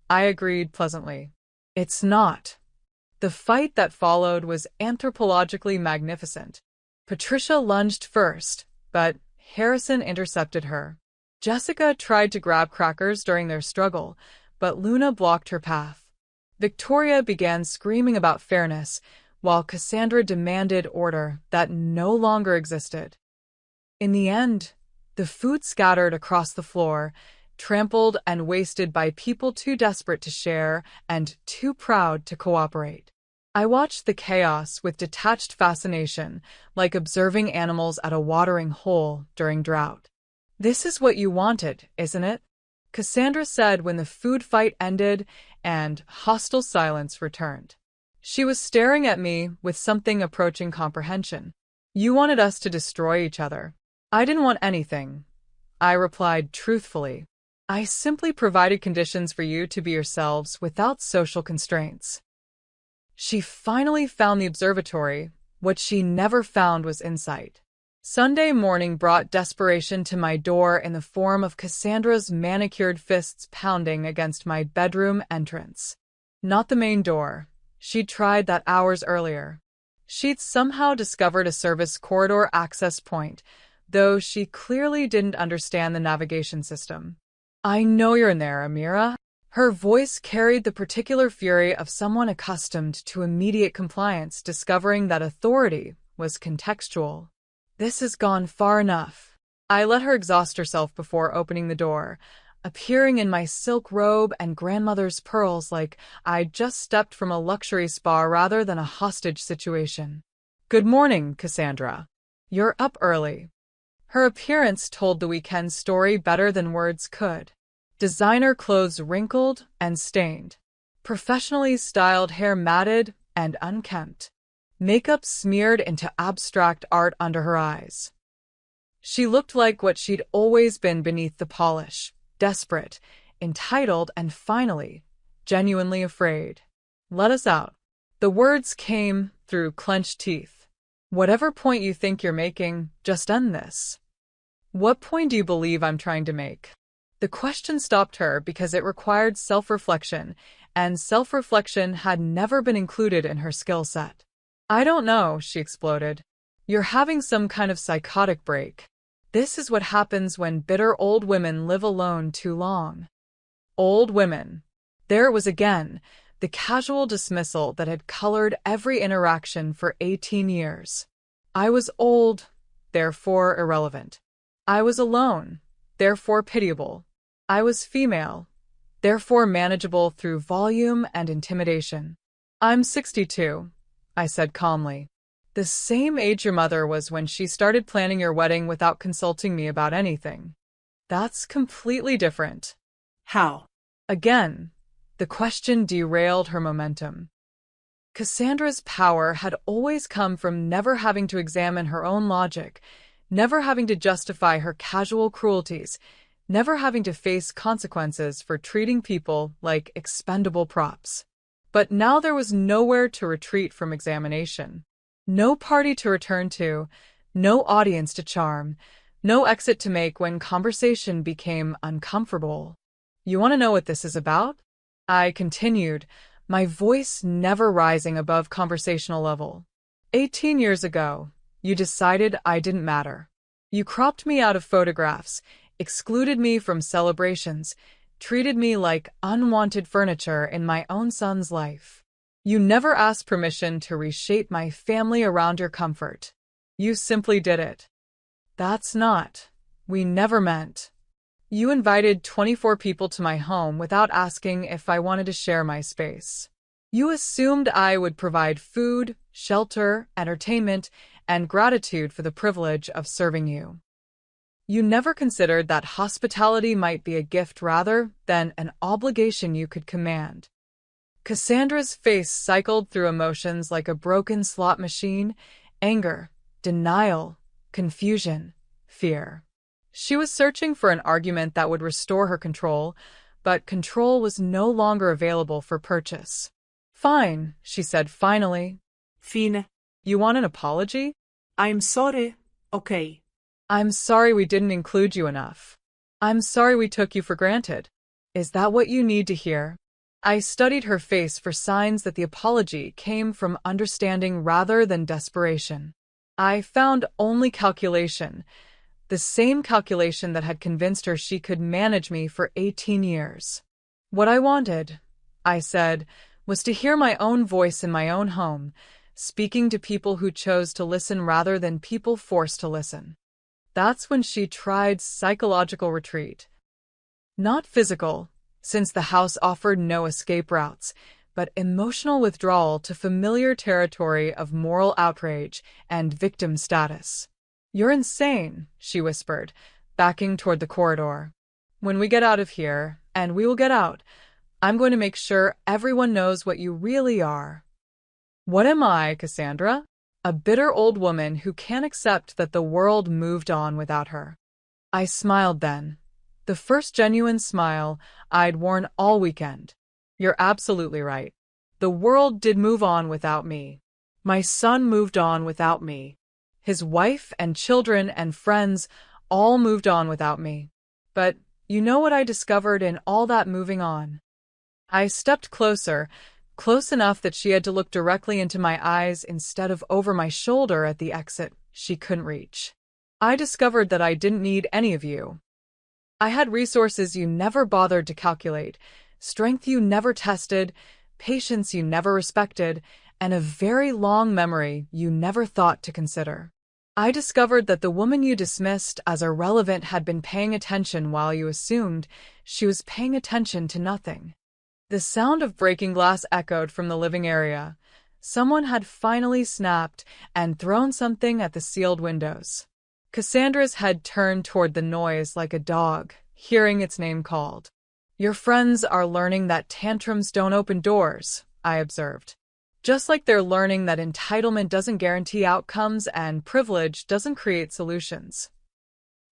I agreed pleasantly. "It's not." The fight that followed was anthropologically magnificent. Patricia lunged first, but Harrison intercepted her. Jessica tried to grab crackers during their struggle, but Luna blocked her path. Victoria began screaming about fairness, while Cassandra demanded order that no longer existed. In the end, the food scattered across the floor, trampled and wasted by people too desperate to share and too proud to cooperate. I watched the chaos with detached fascination, like observing animals at a watering hole during drought. "This is what you wanted, isn't it?" Cassandra said when the food fight ended and hostile silence returned. She was staring at me with something approaching comprehension. "You wanted us to destroy each other." "I didn't want anything," I replied truthfully. "I simply provided conditions for you to be yourselves without social constraints." She finally found the observatory. What she never found was insight. Sunday morning brought desperation to my door in the form of Cassandra's manicured fists pounding against my bedroom entrance. Not the main door. She'd tried that hours earlier. She'd somehow discovered a service corridor access point, though she clearly didn't understand the navigation system. "I know you're in there, Amira." Her voice carried the particular fury of someone accustomed to immediate compliance, discovering that authority was contextual. "This has gone far enough." I let her exhaust herself before opening the door, appearing in my silk robe and grandmother's pearls like I'd just stepped from a luxury spa rather than a hostage situation. "Good morning, Cassandra. You're up early." Her appearance told the weekend's story better than words could. Designer clothes wrinkled and stained. Professionally styled hair matted and unkempt. Makeup smeared into abstract art under her eyes. She looked like what she'd always been beneath the polish. Desperate, entitled, and finally, genuinely afraid. "Let us out." The words came through clenched teeth. "Whatever point you think you're making, just end this." "What point do you believe I'm trying to make?" The question stopped her because it required self-reflection, and self-reflection had never been included in her skill set. "I don't know," she exploded. "You're having some kind of psychotic break. This is what happens when bitter old women live alone too long." Old women. There it was again, the casual dismissal that had colored every interaction for 18 years. I was old, therefore irrelevant. I was alone, therefore pitiable. I was female, therefore manageable through volume and intimidation. "I'm 62, I said calmly. "The same age your mother was when she started planning your wedding without consulting me about anything." "That's completely different." How? Again, the question derailed her momentum. Cassandra's power had always come from never having to examine her own logic, never having to justify her casual cruelties, never having to face consequences for treating people like expendable props. But now there was nowhere to retreat from examination. No party to return to, no audience to charm, no exit to make when conversation became uncomfortable. "You want to know what this is about?" I continued, my voice never rising above conversational level. 18 years ago, you decided I didn't matter. You cropped me out of photographs, excluded me from celebrations, treated me like unwanted furniture in my own son's life. You never asked permission to reshape my family around your comfort. You simply did it. That's not. We never meant. You invited 24 people to my home without asking if I wanted to share my space. You assumed I would provide food, shelter, entertainment, and gratitude for the privilege of serving you. You never considered that hospitality might be a gift rather than an obligation you could command. Cassandra's face cycled through emotions like a broken slot machine: anger, denial, confusion, fear. She was searching for an argument that would restore her control, but control was no longer available for purchase. "Fine," she said finally. Fine. "You want an apology?" I'm sorry. Okay. "I'm sorry we didn't include you enough. I'm sorry we took you for granted." "Is that what you need to hear?" I studied her face for signs that the apology came from understanding rather than desperation. I found only calculation, the same calculation that had convinced her she could manage me for 18 years. What I wanted, I said, was to hear my own voice in my own home, speaking to people who chose to listen rather than people forced to listen. That's when she tried psychological retreat. Not physical, since the house offered no escape routes, but emotional withdrawal to familiar territory of moral outrage and victim status. "You're insane," she whispered, backing toward the corridor. "When we get out of here, and we will get out, I'm going to make sure everyone knows what you really are." What am I, Cassandra? A bitter old woman who can't accept that the world moved on without her. I smiled then. The first genuine smile I'd worn all weekend. You're absolutely right. The world did move on without me. My son moved on without me. His wife and children and friends all moved on without me. But you know what I discovered in all that moving on? I stepped closer, close enough that she had to look directly into my eyes instead of over my shoulder at the exit she couldn't reach. I discovered that I didn't need any of you. I had resources you never bothered to calculate, strength you never tested, patience you never respected, and a very long memory you never thought to consider. I discovered that the woman you dismissed as irrelevant had been paying attention while you assumed she was paying attention to nothing. The sound of breaking glass echoed from the living area. Someone had finally snapped and thrown something at the sealed windows. Cassandra's head turned toward the noise like a dog, hearing its name called. "Your friends are learning that tantrums don't open doors," I observed. "Just like they're learning that entitlement doesn't guarantee outcomes and privilege doesn't create solutions."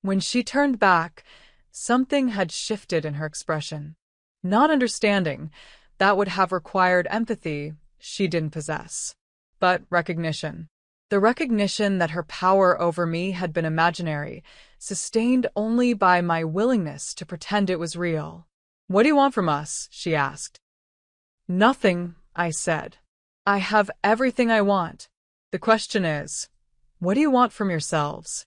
When she turned back, something had shifted in her expression. Not understanding, that would have required empathy she didn't possess, but recognition. The recognition that her power over me had been imaginary, sustained only by my willingness to pretend it was real. "What do you want from us?" she asked. "Nothing," I said. "I have everything I want. The question is, what do you want from yourselves?"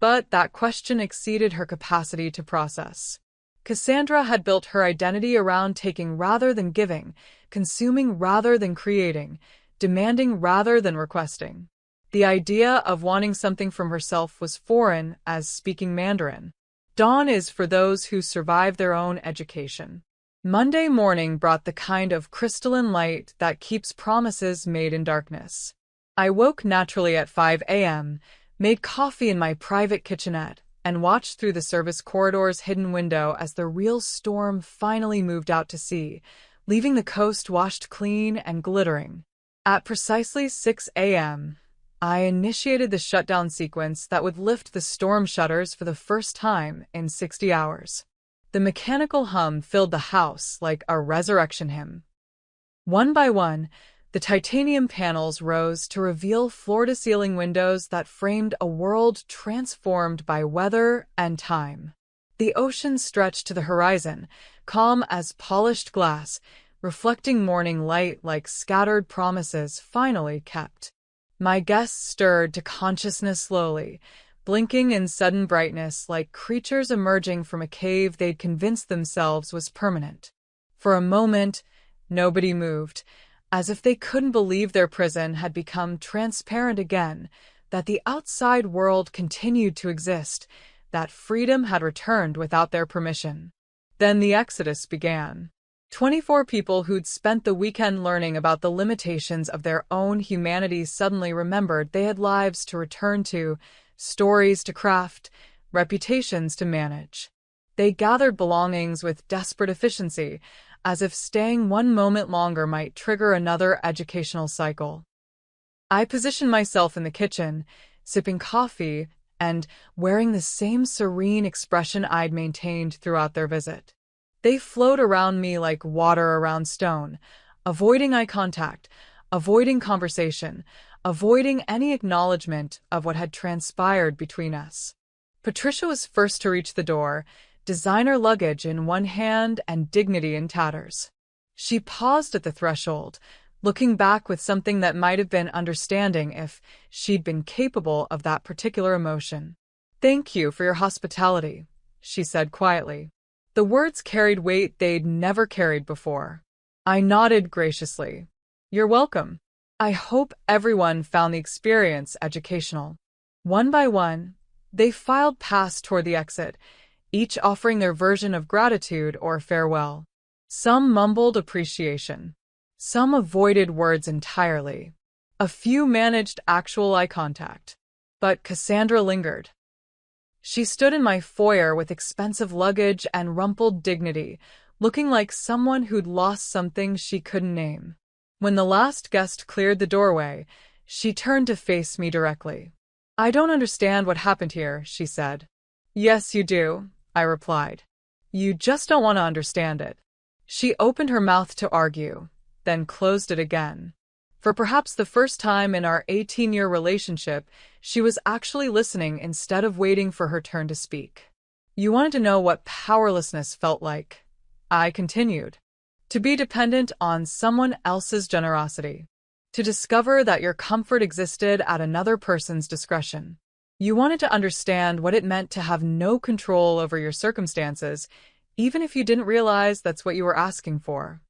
But that question exceeded her capacity to process. Cassandra had built her identity around taking rather than giving, consuming rather than creating, demanding rather than requesting. The idea of wanting something from herself was foreign as speaking Mandarin. Dawn is for those who survive their own education. Monday morning brought the kind of crystalline light that keeps promises made in darkness. I woke naturally at 5 a.m., made coffee in my private kitchenette, and watched through the service corridor's hidden window as the real storm finally moved out to sea, leaving the coast washed clean and glittering. At precisely 6 a.m., I initiated the shutdown sequence that would lift the storm shutters for the first time in 60 hours. The mechanical hum filled the house like a resurrection hymn. One by one, the titanium panels rose to reveal floor-to-ceiling windows that framed a world transformed by weather and time. The ocean stretched to the horizon, calm as polished glass, reflecting morning light like scattered promises finally kept. My guests stirred to consciousness slowly, blinking in sudden brightness like creatures emerging from a cave they'd convinced themselves was permanent. For a moment, nobody moved, as if they couldn't believe their prison had become transparent again, that the outside world continued to exist, that freedom had returned without their permission. Then the exodus began. 24 people who'd spent the weekend learning about the limitations of their own humanity suddenly remembered they had lives to return to, stories to craft, reputations to manage. They gathered belongings with desperate efficiency, as if staying one moment longer might trigger another educational cycle. I positioned myself in the kitchen, sipping coffee and wearing the same serene expression I'd maintained throughout their visit. They flowed around me like water around stone, avoiding eye contact, avoiding conversation, avoiding any acknowledgement of what had transpired between us. Patricia was first to reach the door, designer luggage in one hand and dignity in tatters. She paused at the threshold, looking back with something that might have been understanding if she'd been capable of that particular emotion. "Thank you for your hospitality," she said quietly. The words carried weight they'd never carried before. I nodded graciously. "You're welcome." I hope everyone found the experience educational. One by one, they filed past toward the exit, each offering their version of gratitude or farewell. Some mumbled appreciation. Some avoided words entirely. A few managed actual eye contact. But Cassandra lingered. She stood in my foyer with expensive luggage and rumpled dignity, looking like someone who'd lost something she couldn't name. When the last guest cleared the doorway, she turned to face me directly. "I don't understand what happened here," she said. "Yes, you do," I replied. "You just don't want to understand it." She opened her mouth to argue, then closed it again. For perhaps the first time in our 18-year relationship, she was actually listening instead of waiting for her turn to speak. "You wanted to know what powerlessness felt like," I continued. "To be dependent on someone else's generosity. To discover that your comfort existed at another person's discretion. You wanted to understand what it meant to have no control over your circumstances, even if you didn't realize that's what you were asking for."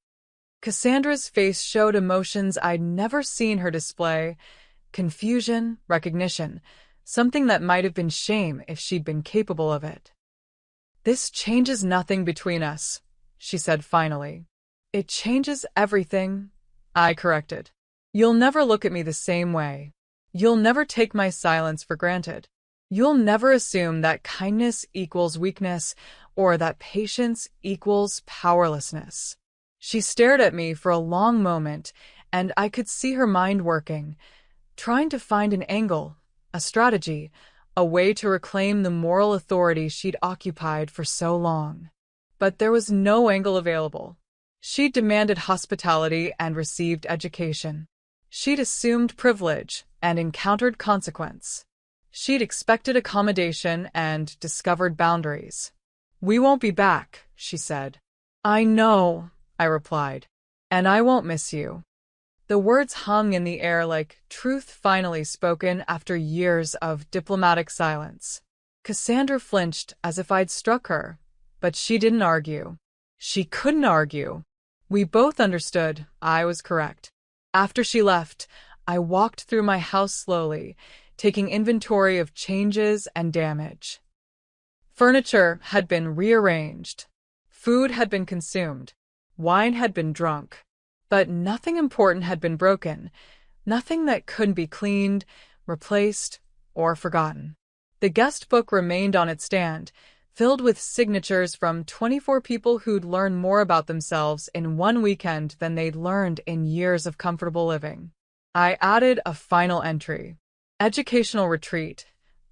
Cassandra's face showed emotions I'd never seen her display: confusion, recognition, something that might have been shame if she'd been capable of it. "This changes nothing between us," she said finally. "It changes everything," I corrected. "You'll never look at me the same way. You'll never take my silence for granted. You'll never assume that kindness equals weakness or that patience equals powerlessness." She stared at me for a long moment, and I could see her mind working, trying to find an angle, a strategy, a way to reclaim the moral authority she'd occupied for so long. But there was no angle available. She'd demanded hospitality and received education. She'd assumed privilege and encountered consequence. She'd expected accommodation and discovered boundaries. "We won't be back," she said. "I know," I replied, "and I won't miss you." The words hung in the air like truth finally spoken after years of diplomatic silence. Cassandra flinched as if I'd struck her, but she didn't argue. She couldn't argue. We both understood I was correct. After she left, I walked through my house slowly, taking inventory of changes and damage. Furniture had been rearranged. Food had been consumed. Wine had been drunk. But nothing important had been broken, nothing that couldn't be cleaned, replaced, or forgotten. The guest book remained on its stand, filled with signatures from 24 people who'd learned more about themselves in one weekend than they'd learned in years of comfortable living. I added a final entry: educational retreat,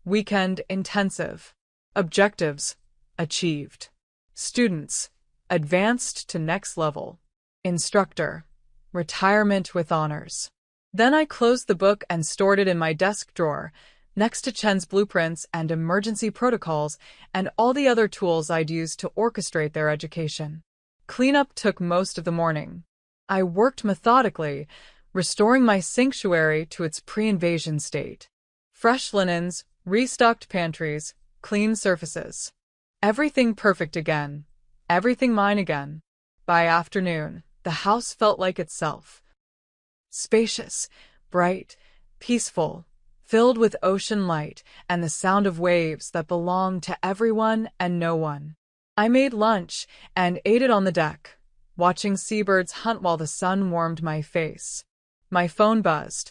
weekend intensive, objectives achieved, students advanced to next level, instructor retirement with honors. Then I closed the book and stored it in my desk drawer, next to Chen's blueprints and emergency protocols and all the other tools I'd used to orchestrate their education. Cleanup took most of the morning. I worked methodically, restoring my sanctuary to its pre-invasion state. Fresh linens, restocked pantries, clean surfaces. Everything perfect again. Everything mine again. By afternoon, the house felt like itself. Spacious, bright, peaceful, filled with ocean light and the sound of waves that belonged to everyone and no one. I made lunch and ate it on the deck, watching seabirds hunt while the sun warmed my face. My phone buzzed.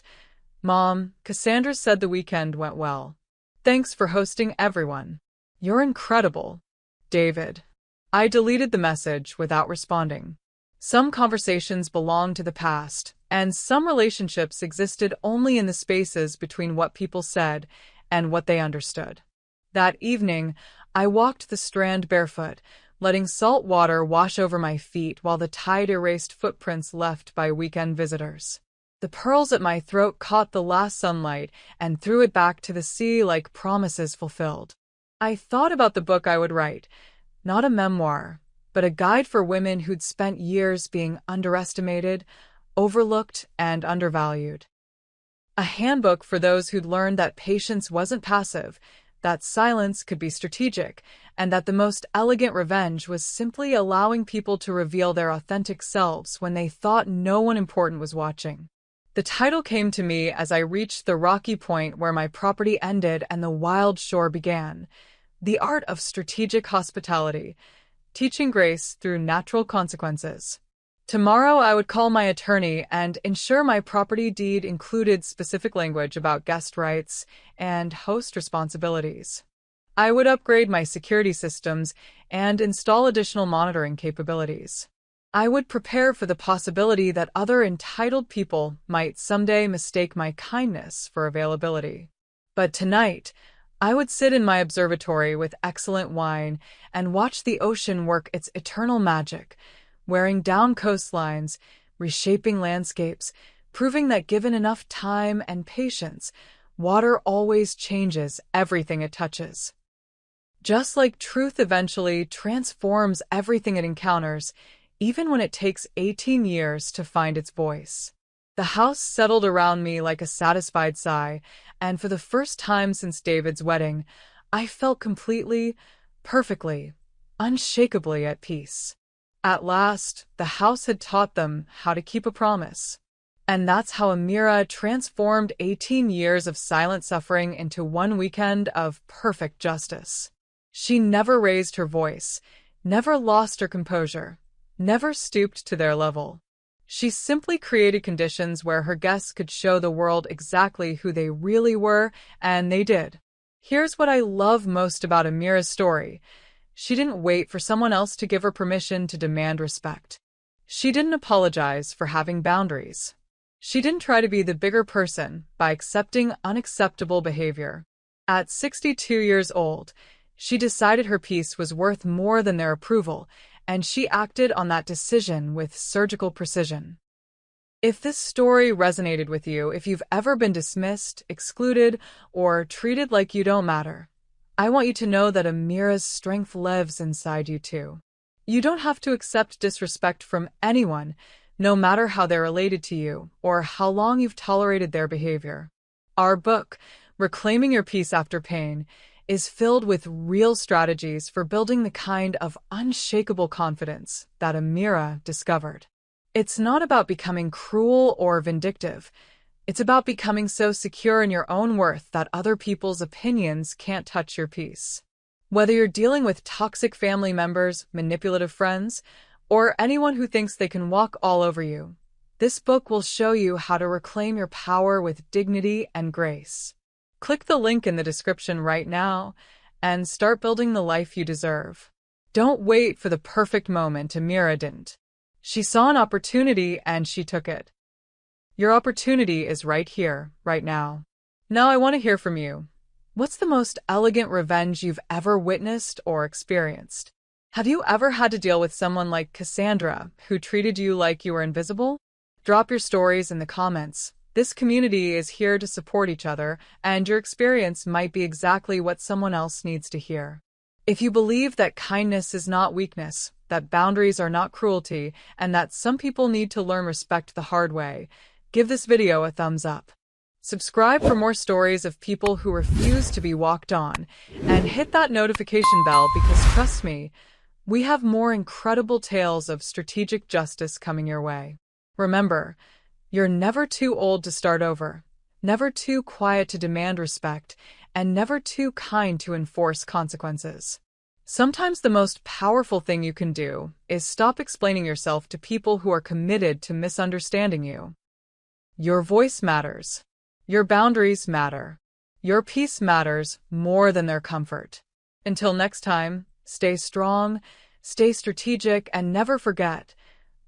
"Mom, Cassandra said the weekend went well. Thanks for hosting everyone. You're incredible. David." I deleted the message without responding. Some conversations belonged to the past, and some relationships existed only in the spaces between what people said and what they understood. That evening, I walked the Strand barefoot, letting salt water wash over my feet while the tide erased footprints left by weekend visitors. The pearls at my throat caught the last sunlight and threw it back to the sea like promises fulfilled. I thought about the book I would write, not a memoir, but a guide for women who'd spent years being underestimated, overlooked, and undervalued. A handbook for those who'd learned that patience wasn't passive, that silence could be strategic, and that the most elegant revenge was simply allowing people to reveal their authentic selves when they thought no one important was watching. The title came to me as I reached the rocky point where my property ended and the wild shore began. The art of strategic hospitality, teaching grace through natural consequences. Tomorrow I would call my attorney and ensure my property deed included specific language about guest rights and host responsibilities. I would upgrade my security systems and install additional monitoring capabilities. I would prepare for the possibility that other entitled people might someday mistake my kindness for availability. But tonight, I would sit in my observatory with excellent wine and watch the ocean work its eternal magic, wearing down coastlines, reshaping landscapes, proving that given enough time and patience, water always changes everything it touches. Just like truth eventually transforms everything it encounters, even when it takes 18 years to find its voice. The house settled around me like a satisfied sigh, and for the first time since David's wedding, I felt completely, perfectly, unshakably at peace. At last, the house had taught them how to keep a promise. And that's how Amira transformed 18 years of silent suffering into one weekend of perfect justice. She never raised her voice, never lost her composure, never stooped to their level. She simply created conditions where her guests could show the world exactly who they really were, and they did. Here's what I love most about Amira's story. She didn't wait for someone else to give her permission to demand respect. She didn't apologize for having boundaries. She didn't try to be the bigger person by accepting unacceptable behavior. At 62 years old, she decided her peace was worth more than their approval, and she acted on that decision with surgical precision. If this story resonated with you, if you've ever been dismissed, excluded, or treated like you don't matter, I want you to know that Amira's strength lives inside you too. You don't have to accept disrespect from anyone, no matter how they're related to you or how long you've tolerated their behavior. Our book, Reclaiming Your Peace After Pain, is filled with real strategies for building the kind of unshakable confidence that Amira discovered. It's not about becoming cruel or vindictive. It's about becoming so secure in your own worth that other people's opinions can't touch your peace. Whether you're dealing with toxic family members, manipulative friends, or anyone who thinks they can walk all over you, this book will show you how to reclaim your power with dignity and grace. Click the link in the description right now and start building the life you deserve. Don't wait for the perfect moment. Amira didn't. She saw an opportunity and she took it. Your opportunity is right here, right now. Now I want to hear from you. What's the most elegant revenge you've ever witnessed or experienced? Have you ever had to deal with someone like Cassandra, who treated you like you were invisible? Drop your stories in the comments. This community is here to support each other, and your experience might be exactly what someone else needs to hear. If you believe that kindness is not weakness, that boundaries are not cruelty, and that some people need to learn respect the hard way, give this video a thumbs up. Subscribe for more stories of people who refuse to be walked on, and hit that notification bell because trust me, we have more incredible tales of strategic justice coming your way. Remember, you're never too old to start over, never too quiet to demand respect, and never too kind to enforce consequences. Sometimes the most powerful thing you can do is stop explaining yourself to people who are committed to misunderstanding you. Your voice matters. Your boundaries matter. Your peace matters more than their comfort. Until next time, stay strong, stay strategic, and never forget,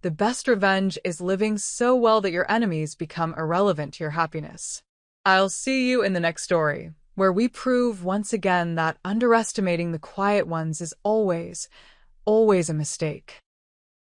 the best revenge is living so well that your enemies become irrelevant to your happiness. I'll see you in the next story, where we prove once again that underestimating the quiet ones is always, always a mistake.